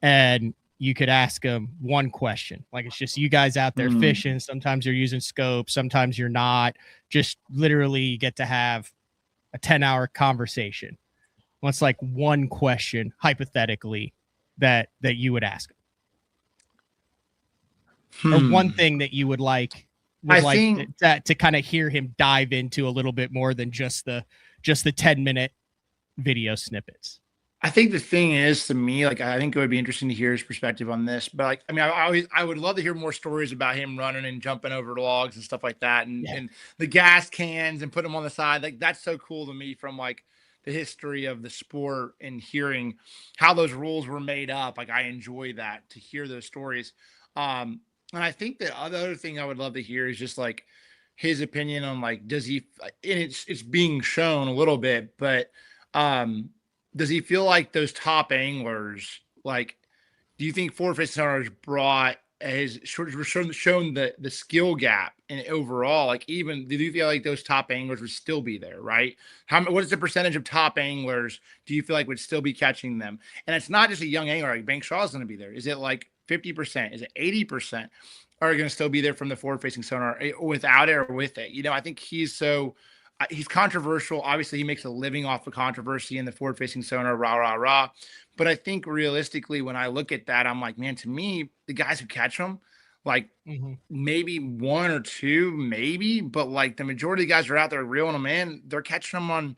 and you could ask him one question. Like, it's just you guys out there fishing. Sometimes you're using scope, sometimes you're not. Just literally get to have a 10-hour conversation. What's like one question, hypothetically, that you would ask him? Or one thing that you would like to kind of hear him dive into a little bit more than just the 10-minute video snippets. I think the thing is, to me, like, I think it would be interesting to hear his perspective on this. But, like, I mean, I would love to hear more stories about him running and jumping over logs and stuff like that, and the gas cans and put them on the side. Like, that's so cool to me, from like the history of the sport and hearing how those rules were made up. Like, I enjoy that, to hear those stories. And I think that other thing I would love to hear is just like his opinion on, like, does he, and it's being shown a little bit, but does he feel like those top anglers, like, do you think forward facing sonars has shown the skill gap, and overall, like, even do you feel like those top anglers would still be there, right? What is the percentage of top anglers do you feel like would still be catching them? And it's not just a young angler like Bank Shaw is going to be there. Is it like 50%? Is it 80%? Are going to still be there from the forward facing sonar, without it or with it? I think he's controversial. Obviously, he makes a living off of controversy in the forward facing sonar, rah, rah, rah. But I think realistically, when I look at that, I'm like, man, to me, the guys who catch them, like, maybe one or two, maybe, but like the majority of the guys are out there reeling them in. They're catching them on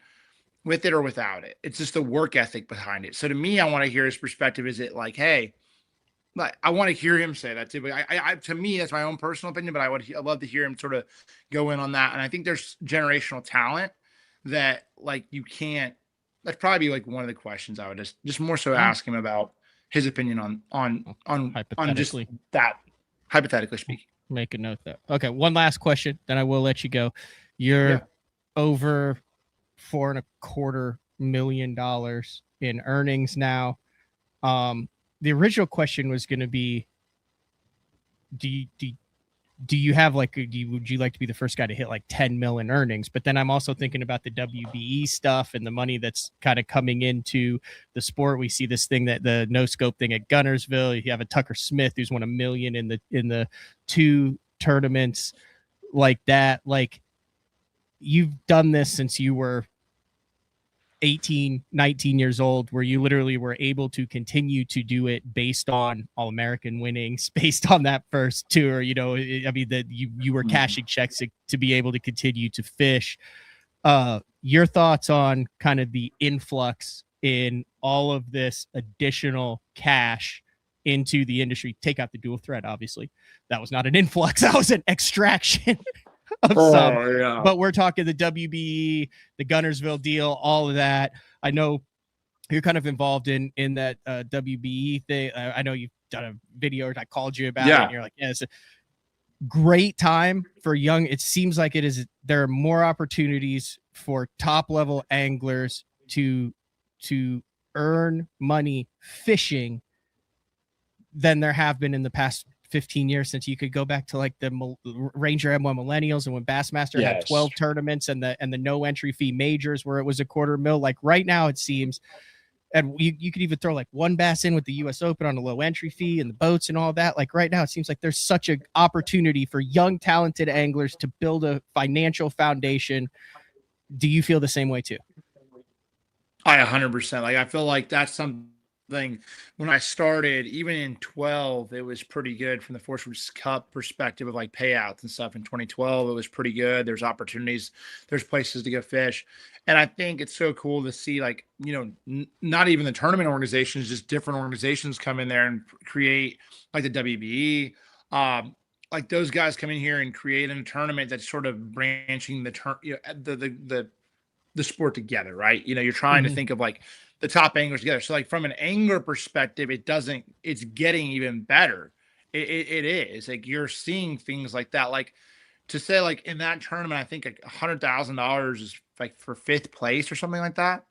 with it or without it. It's just the work ethic behind it. So to me, I want to hear his perspective. Is it like, hey, like, I want to hear him say that too, but I to me, that's my own personal opinion, but I'd love to hear him sort of go in on that. And I think there's generational talent that, like, you can't, that'd probably be like one of the questions I would just more so ask him about his opinion on just that, hypothetically speaking. Make a note there. Okay. One last question, then I will let you go. You're over $4.25 million in earnings now. The original question was going to be, do you have like, would you like to be the first guy to hit like 10 mil in earnings? But then I'm also thinking about the WBE stuff and the money that's kind of coming into the sport. We see this thing, that the no scope thing at Gunnersville. You have a Tucker Smith who's won $1 million in the 2 tournaments like that. Like, you've done this since you were 18, 19 years old, where you literally were able to continue to do it based on All-American winnings, based on that first tour. I mean, that you were cashing checks to be able to continue to fish. Your thoughts on kind of the influx in all of this additional cash into the industry? Take out the dual threat, obviously. That was not an influx. That was an extraction of some. Yeah. But we're talking the WBE, the Gunnersville deal, all of that. I know you're kind of involved in that WBE thing. I know you've done a video, I called you about it, and you're like, yeah, it's a great time for young. It seems like there are more opportunities for top level anglers to earn money fishing than there have been in the past 15 years, since you could go back to like the Ranger M1 Millennials, and when Bassmaster had 12 tournaments and the no entry fee majors where it was $250,000. Like, right now it seems And you could even throw like one bass in with the US Open on a low entry fee and the boats and all that. Like right now, it seems like there's such an opportunity for young, talented anglers to build a financial foundation. Do you feel the same way too? I 100%. Like I feel like that's something when I started, even in 12, it was pretty good from the Force Cup perspective of like payouts and stuff. In 2012, it was pretty good. There's opportunities, there's places to go fish. And I think it's so cool to see like, not even the tournament organizations, just different organizations come in there and create like the WBE. Like those guys come in here and create a tournament that's sort of branching the sport together, right? You're trying to think of like the top anglers together. So like from an angler perspective, it's getting even better. It is like you're seeing things like that. Like to say like in that tournament, I think like $100,000 is like for fifth place or something like that.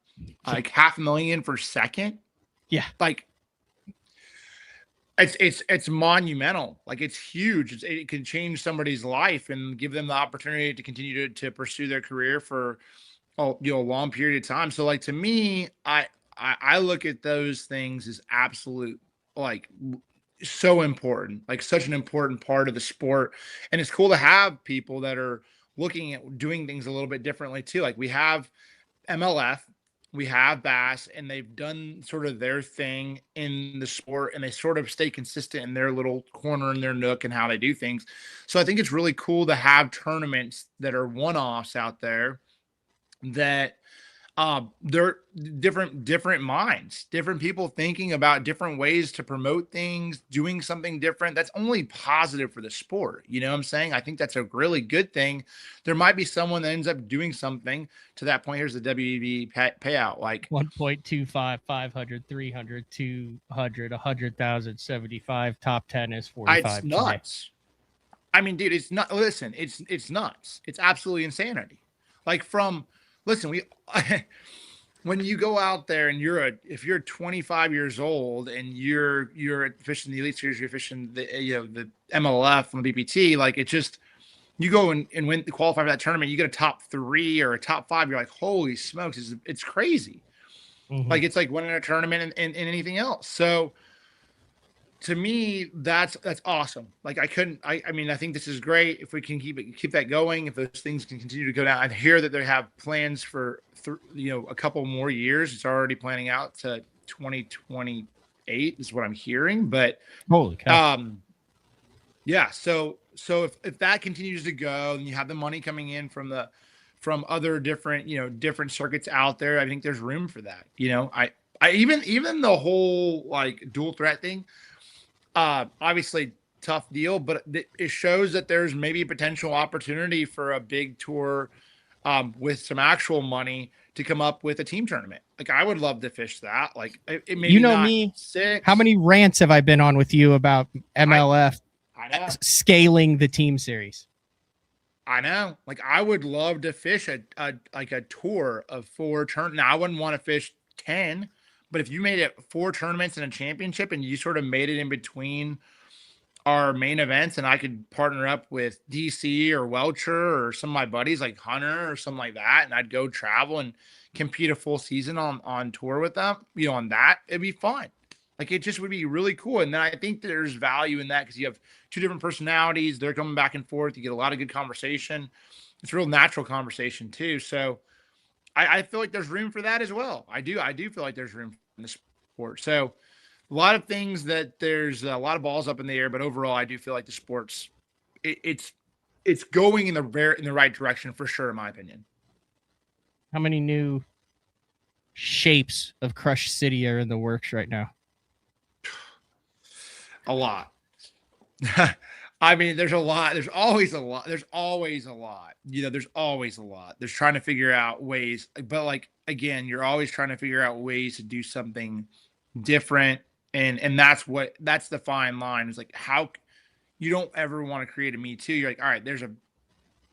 Like $500,000 for second. Yeah. Like it's monumental. Like it's huge. It can change somebody's life and give them the opportunity to continue to pursue their career for a long period of time. So like to me, I look at those things as absolute, like so important, like such an important part of the sport. And it's cool to have people that are looking at doing things a little bit differently too. Like we have MLF, we have Bass, and they've done sort of their thing in the sport, and they sort of stay consistent in their little corner in their nook and how they do things. So I think it's really cool to have tournaments that are one-offs out there that they're different minds, different people thinking about different ways to promote things, doing something different. That's only positive for the sport. You know what I'm saying? I think that's a really good thing. There might be someone that ends up doing something to that point. Here's the WB payout, like 1.25, 500, 300, 200, 100,000, 75. Top 10 is 45. it's nuts. I mean, dude, it's not. Listen, it's nuts. It's absolutely insanity. Like listen, when you go out there and if you're 25 years old and you're fishing the Elite Series, you're fishing the MLF from the BPT, like it just, you go and win, qualify for that tournament, you get a top 3 or a top 5, you're like, holy smokes, it's crazy. Like it's like winning a tournament and anything else. So to me, that's awesome. Like I mean, I think this is great if we can keep that going. If those things can continue to go down, I hear that they have plans for a couple more years. It's already planning out to 2028 is what I'm hearing. But holy cow. Yeah. So if that continues to go, and you have the money coming in from other different circuits out there, I think there's room for that. I even the whole like dual threat thing. Obviously tough deal, but it shows that there's maybe a potential opportunity for a big tour with some actual money to come up with a team tournament. Like I would love to fish that. Like it may not me. 6. How many rants have I been on with you about MLF I know. scaling the team series? I know. Like I would love to fish a tour of 4 tournaments. Now I wouldn't want to fish 10. But if you made it 4 tournaments and a championship and you sort of made it in between our main events, and I could partner up with DC or Welcher or some of my buddies like Hunter or something like that, and I'd go travel and compete a full season on tour with them, on that, it'd be fun. Like it just would be really cool. And then I think there's value in that because you have 2 different personalities. They're coming back and forth. You get a lot of good conversation. It's a real natural conversation too. So I feel like there's room for that as well. I do feel like there's room in the sport. So a lot of things that there's a lot of balls up in the air, but overall, I do feel like the sport's it's going in the right direction for sure, in my opinion. How many new shapes of Crush City are in the works right now? A lot. I mean, there's a lot. There's always a lot. There's always a lot. There's always a lot. There's trying to figure out ways, but like again, you're always trying to figure out ways to do something different, and that's the fine line. Is like how you don't ever want to create a me too. You're like, all right, there's a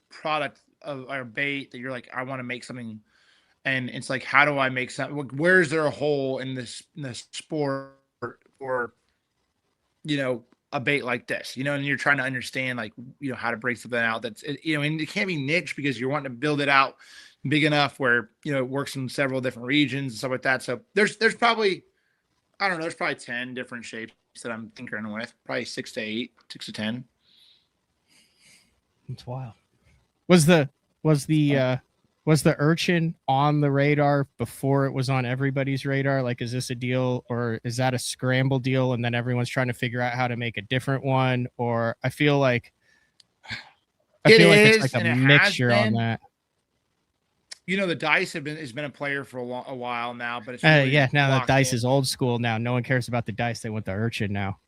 product of our bait that you're like, I want to make something, and it's like, how do I make something? Where's there a hole in this sport or a bait like this, and you're trying to understand like, how to break something out that's, and it can't be niche because you're wanting to build it out big enough where, it works in several different regions and stuff like that. So there's probably, I don't know, there's probably 10 different shapes that I'm tinkering with, probably 6 to 8, 6 to 10. It's wild. Was the urchin on the radar before it was on everybody's radar? Like, is this a deal, or is that a scramble deal and then everyone's trying to figure out how to make a different one? Or I feel like it's like a mixture on that. The dice has been a player for a while now, but it's really now the dice is old school now. No one cares about the dice. They want the urchin now.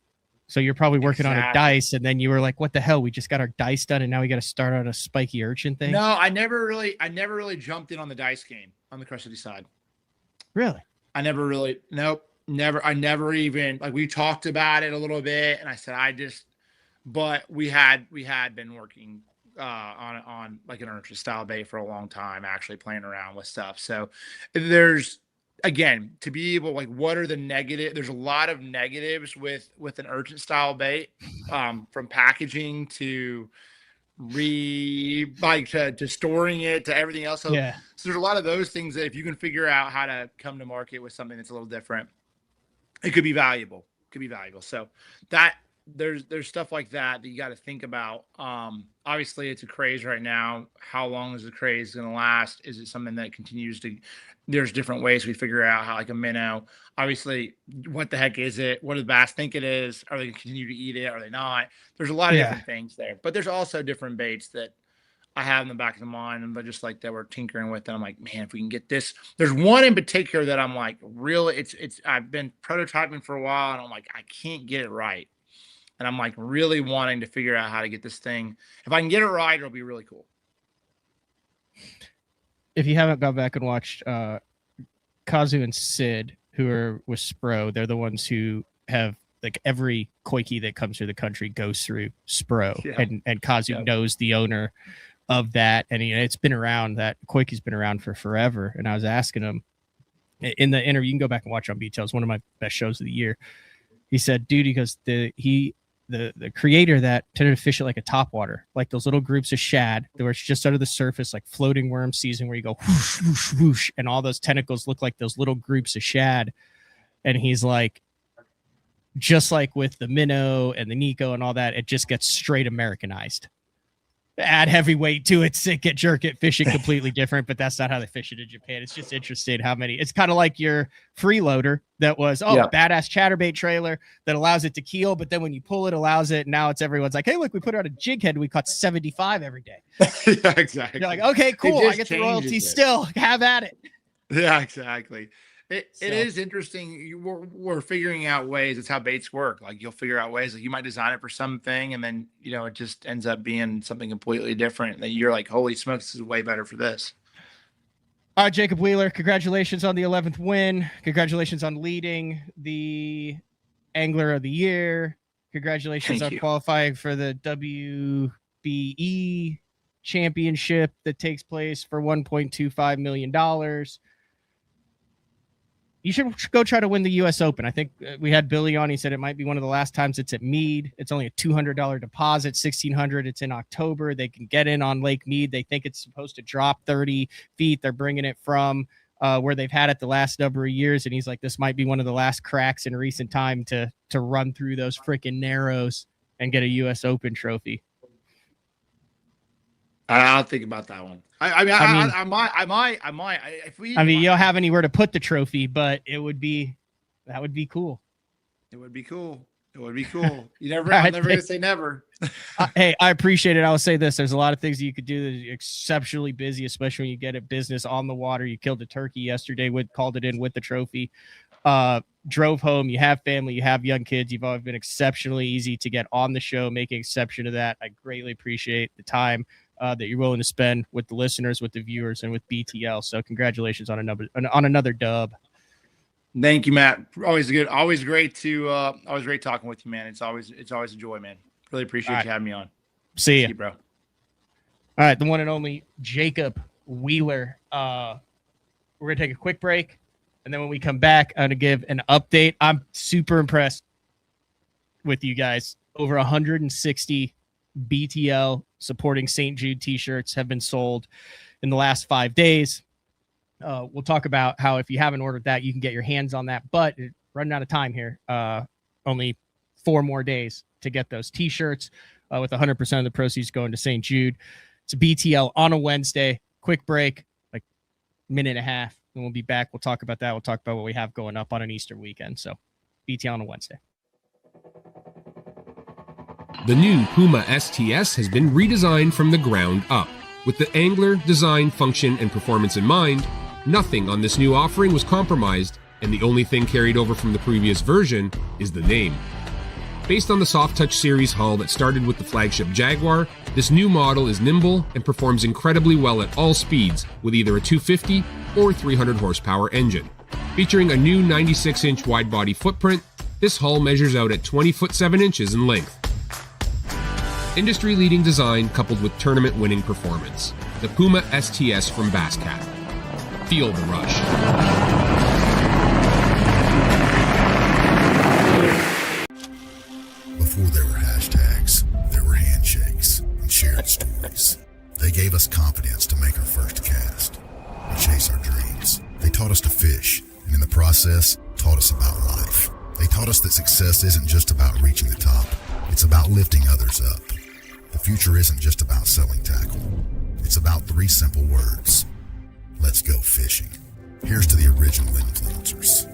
So you're probably working on a dice, and then you were like, what the hell? We just got our dice done, and now we got to start on a spiky urchin thing? No, I never really jumped in on the dice game on the custody side. Really? Nope. Never. I never even, like, we talked about it a little bit, and I said, but we had been working on like an urchin style bait for a long time, actually playing around with stuff. So there's, again, to be able, like, what are the negative? There's a lot of negatives with an urchin style bait, from packaging to to storing it to everything else. So there's a lot of those things that if you can figure out how to come to market with something that's a little different, it could be valuable. So that there's stuff like that you got to think about. Obviously it's a craze right now. How long is the craze going to last? Is it something that continues to, there's different ways we figure out how, like a minnow, obviously, what the heck is it? What do the bass think it is? Are they going to continue to eat it? Are they not? There's a lot of different things there, but there's also different baits that I have in the back of the mind, and but just like that we're tinkering with. And I'm like, man, if we can get this, there's one in particular that I'm like, really, I've been prototyping for a while, and I'm like, I can't get it right. And I'm like really wanting to figure out how to get this thing. If I can get it right, it'll be really cool. If you haven't gone back and watched Kazu and Sid, who are with Spro, they're the ones who have, like, every koiki that comes through the country goes through Spro, and Kazu knows the owner of that, and it's been around, that koiki's been around for forever. And I was asking him in the interview, you can go back and watch on BTL, it's one of my best shows of the year. He said, dude, he goes, the creator of that tended to fish it like a topwater, like those little groups of shad that were just under the surface, like floating worm season, where you go whoosh, whoosh, whoosh, and all those tentacles look like those little groups of shad. And he's like, just like with the minnow and the Nico and all that, it just gets straight Americanized. Add heavyweight to it, sink it, jerk it, fish it completely different, but that's not how they fish it in Japan. It's just interesting how many. It's kind of like your freeloader that was badass chatterbait trailer that allows it to keel, but then when you pull it, allows it. Now it's everyone's like, hey, look, we put it on a jig head and we caught 75 every day. Yeah, exactly. You're like, okay, cool. I get the royalty still. Have at it. Yeah, exactly. It is interesting. We're figuring out ways. It's how baits work. Like, you'll figure out ways, like, you might design it for something, and then, it just ends up being something completely different. That you're like, holy smokes, this is way better for this. All right, Jacob Wheeler, congratulations on the 11th win. Congratulations on leading the Angler of the Year. Congratulations on qualifying for the WBE championship that takes place for $1.25 million. You should go try to win the U.S. Open. I think we had Billy on. He said it might be one of the last times it's at Mead. It's only a $200 deposit, $1,600. It's in October. They can get in on Lake Mead. They think it's supposed to drop 30 feet. They're bringing it from where they've had it the last number of years. And he's like, this might be one of the last cracks in recent time to run through those freaking narrows and get a U.S. Open trophy. I'll think about that one. I might. If we, you don't have anywhere to put the trophy, but that would be cool. It would be cool. I'm never gonna say never. Hey, I appreciate it. I will say this: there's a lot of things that you could do that are exceptionally busy, especially when you get a business on the water. You killed a turkey yesterday, called it in with the trophy. Drove home. You have family. You have young kids. You've always been exceptionally easy to get on the show. Making exception of that, I greatly appreciate the time that you're willing to spend with the listeners, with the viewers, and with BTL. So congratulations on another dub. Thank you, Matt. Always good. Always great talking with you, man. It's always a joy, man. Really appreciate you having me on. See you, bro. All right, the one and only Jacob Wheeler. We're gonna take a quick break, and then when we come back, I'm gonna give an update. I'm super impressed with you guys. Over 160 BTL supporting St. Jude t-shirts have been sold. in the last 5 days. We'll talk about how if you haven't ordered that, you can get your hands on that, but running out of time here. Only 4 more days to get those t-shirts, with 100% of the proceeds going to St. Jude. It's a BTL on a Wednesday. Quick break, like minute and a half, and we'll be back. We'll talk about that. We'll talk about what we have going up on an Easter weekend. So BTL on a Wednesday. The new Puma STS has been redesigned from the ground up. With the angler, design, function, and performance in mind, nothing on this new offering was compromised, and the only thing carried over from the previous version is the name. Based on the Soft Touch series hull that started with the flagship Jaguar, this new model is nimble and performs incredibly well at all speeds with either a 250 or 300 horsepower engine. Featuring a new 96-inch wide-body footprint, this hull measures out at 20 foot 7 inches in length. Industry-leading design coupled with tournament-winning performance. The Puma STS from Basscat. Feel the rush. Before there were hashtags, there were handshakes and shared stories. They gave us confidence to make our first cast and chase our dreams. They taught us to fish, and in the process, taught us about life. They taught us that success isn't just about reaching the top. It's about lifting others up. The future isn't just about selling tackle. It's about 3 simple words. Let's go fishing. Here's to the original influencers.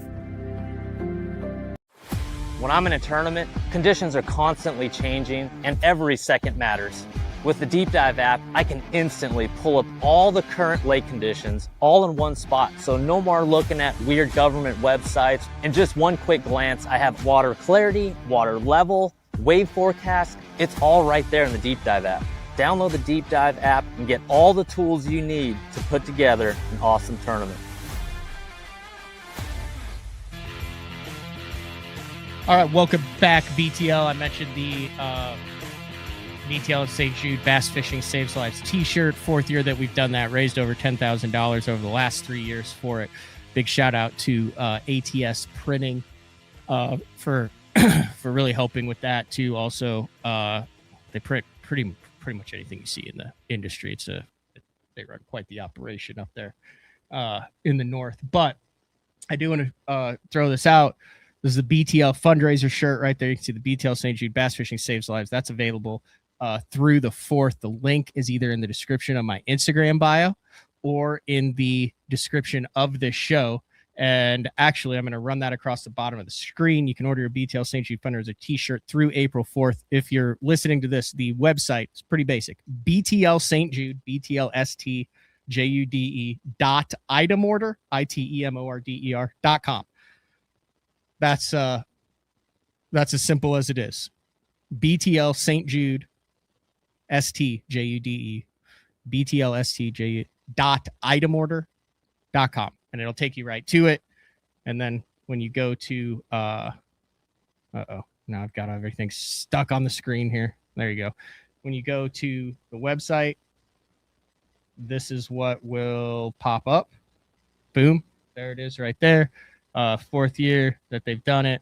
When I'm in a tournament, conditions are constantly changing and every second matters. With the Deep Dive app, I can instantly pull up all the current lake conditions all in one spot. So no more looking at weird government websites. In just one quick glance, I have water clarity, water level, wave forecast. It's all right there in the Deep Dive app. Download the Deep Dive app and get all the tools you need to put together an awesome tournament. All right, welcome back, BTL. I mentioned the BTL at St. Jude Bass Fishing Saves Lives t-shirt. 4th year that we've done that. Raised over $10,000 over the last 3 years for it. Big shout out to ATS Printing for really helping with that too. Also, they print pretty much anything you see in the industry. They run quite the operation up there in the north. But I do want to throw this out. This is the BTL fundraiser shirt right there. You can see the BTL St. Jude Bass Fishing Saves Lives. That's available through the 4th. The link is either in the description of my Instagram bio or in the description of this show. And actually, I'm going to run that across the bottom of the screen. You can order your BTL St. Jude fundraiser t-shirt through April 4th. If you're listening to this, the website is pretty basic. BTL St. Jude, BTLSTJUDE item order, ITEMORDER.com. That's as simple as it is. BTL St. Jude STJUDE BTLSTJ.itemorder.com, and it'll take you right to it. And then when you go to now I've got everything stuck on the screen here. There you go. When you go to the website, this is what will pop up. Boom. There it is right there. 4th year that they've done it.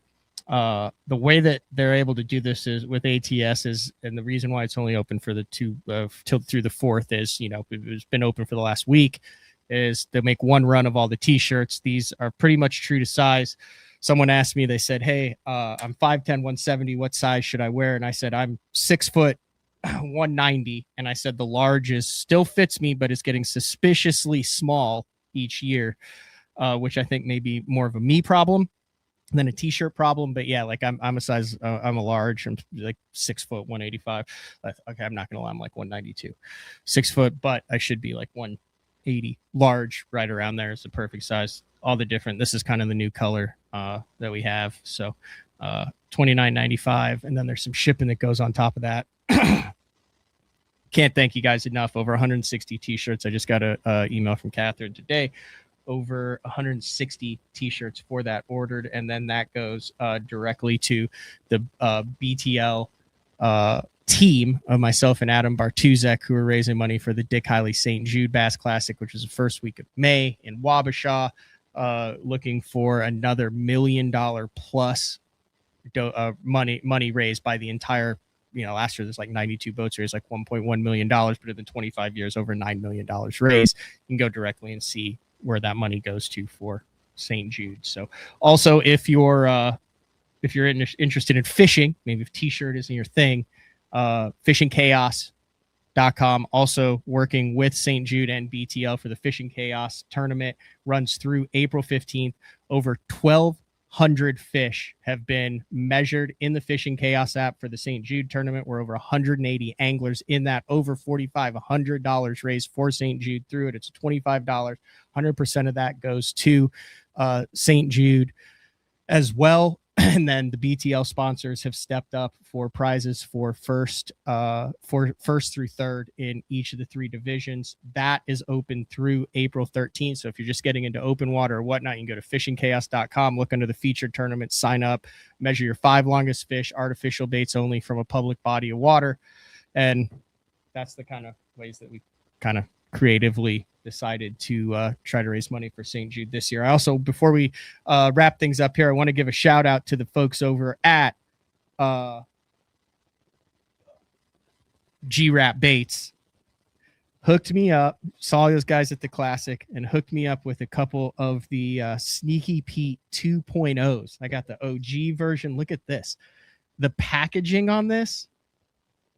The way that they're able to do this is with ATS is, and the reason why it's only open for the through the 4th is, it's been open for the last week, is they'll make one run of all the t-shirts. These are pretty much true to size. Someone asked me, they said, hey, I'm 5'10", 170. What size should I wear? And I said, I'm 6 foot 190. And I said, the large still fits me, but it's getting suspiciously small each year. Which I think may be more of a me problem than a t-shirt problem. But yeah, like I'm a size, I'm a large. I'm like 6 foot 185. Okay, I'm not gonna lie, I'm like 192, 6 foot, but I should be like 180. Large, right around there is the perfect size. All the different. This is kind of the new color that we have. So $29.95, and then there's some shipping that goes on top of that. Can't thank you guys enough. Over 160 t-shirts. I just got a email from Catherine today. Over 160 t-shirts for that ordered, and then that goes directly to the BTL team of myself and Adam Bartuzek, who are raising money for the Dick Hiley St. Jude Bass Classic, which is the first week of May in Wabasha, looking for another $1 million plus money raised by the entire last year there's like 92 boats raised, like $1.1 million, but in 25 years, over $9 million raised. You can go directly and see where that money goes to for St. Jude. So also, if you're interested in fishing, maybe if t-shirt isn't your thing, fishingchaos.com, also working with St. Jude and BTL for the Fishing Chaos tournament, runs through April 15th. Over 1,200 fish have been measured in the Fishing Chaos app for the St. Jude tournament. We're over 180 anglers in that, over $4,500 raised for St. Jude through it. It's $25. 100% of that goes to St. Jude as well. And then the BTL sponsors have stepped up for prizes for first through third in each of the 3 divisions. That is open through April 13th. So if you're just getting into open water or whatnot, you can go to fishingchaos.com, look under the featured tournament, sign up, measure your 5 longest fish, artificial baits only from a public body of water. And that's the kind of ways that we kind of creatively decided to try to raise money for St. Jude this year. I also, before we wrap things up here, I want to give a shout out to the folks over at G-Rap Baits. Hooked me up, saw those guys at the Classic, and hooked me up with a couple of the Sneaky Pete 2.0s. I got the OG version. Look at this. The packaging on this,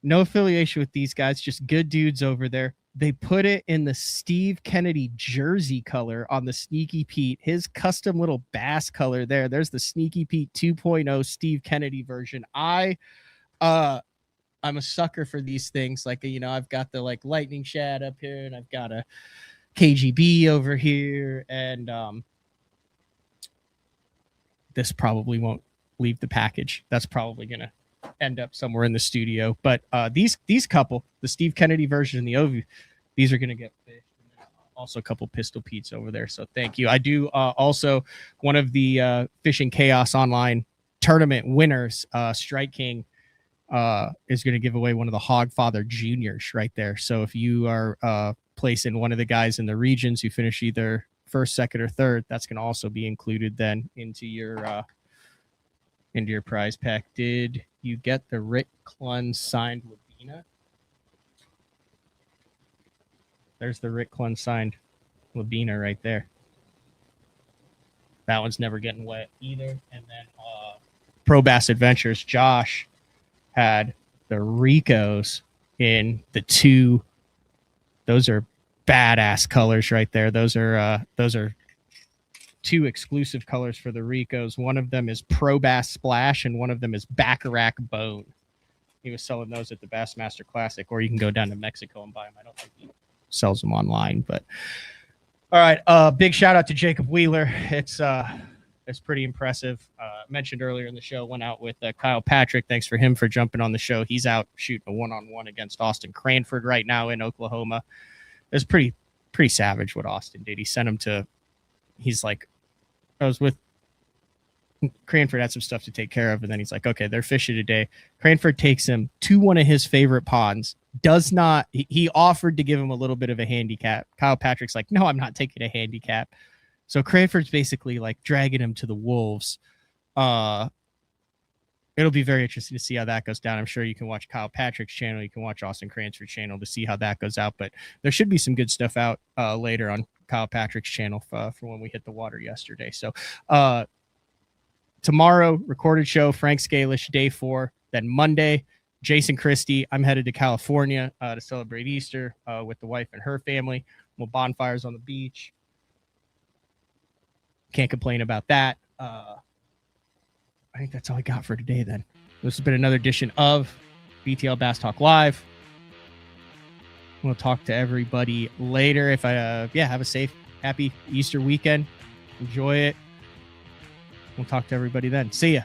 no affiliation with these guys, just good dudes over there. They put it in the Steve Kennedy jersey color on the Sneaky Pete, his custom little bass color there. There's the Sneaky Pete 2.0 Steve Kennedy version. I'm a sucker for these things. Like, I've got the like lightning shad up here, and I've got a KGB over here, and this probably won't leave the package. That's probably gonna end up somewhere in the studio. But these couple, the Steve Kennedy version and the OV, these are gonna get fished. Also a couple Pistol Pete's over there. So thank you. I do also, one of the Fishing Chaos online tournament winners, Strike King, is going to give away one of the Hogfather Juniors right there. So if you are placing one of the guys in the regions who finish either first, second, or third, that's going to also be included then into your prize pack. Did you get the Rick Clun signed Labina? There's the Rick Clun signed Labina right there. That one's never getting wet either. And then Pro Bass Adventures, Josh had the Ricos in the 2. Those are badass colors right there. Those are 2 exclusive colors for the Ricos. One of them is Pro Bass Splash, and one of them is Bacharach Bone. He was selling those at the Bassmaster Classic, or you can go down to Mexico and buy them. I don't think he sells them online, but all right. Big shout out to Jacob Wheeler. It's pretty impressive. Mentioned earlier in the show, went out with Kyle Patrick. Thanks for him for jumping on the show. He's out shooting a 1-on-1 against Austin Cranford right now in Oklahoma. It's pretty savage what Austin did. He sent him to, he's like, I was with Cranford, had some stuff to take care of, and then he's like, okay, they're fishing today. Cranford takes him to one of his favorite ponds. He offered to give him a little bit of a handicap. Kyle Patrick's like, no, I'm not taking a handicap. So Cranford's basically like dragging him to the wolves. It'll be very interesting to see how that goes down. I'm sure you can watch Kyle Patrick's channel. You can watch Austin Cranford's channel to see how that goes out. But there should be some good stuff out later on Kyle Patrick's channel for when we hit the water yesterday. So tomorrow, recorded show, Frank Scalish, day 4. Then Monday, Jason Christie. I'm headed to California to celebrate Easter with the wife and her family. We'll bonfires on the beach. Can't complain about that. I think that's all I got for today then. This has been another edition of BTL Bass Talk Live. We'll talk to everybody later. If have a safe, happy Easter weekend. Enjoy it. We'll talk to everybody then. See ya.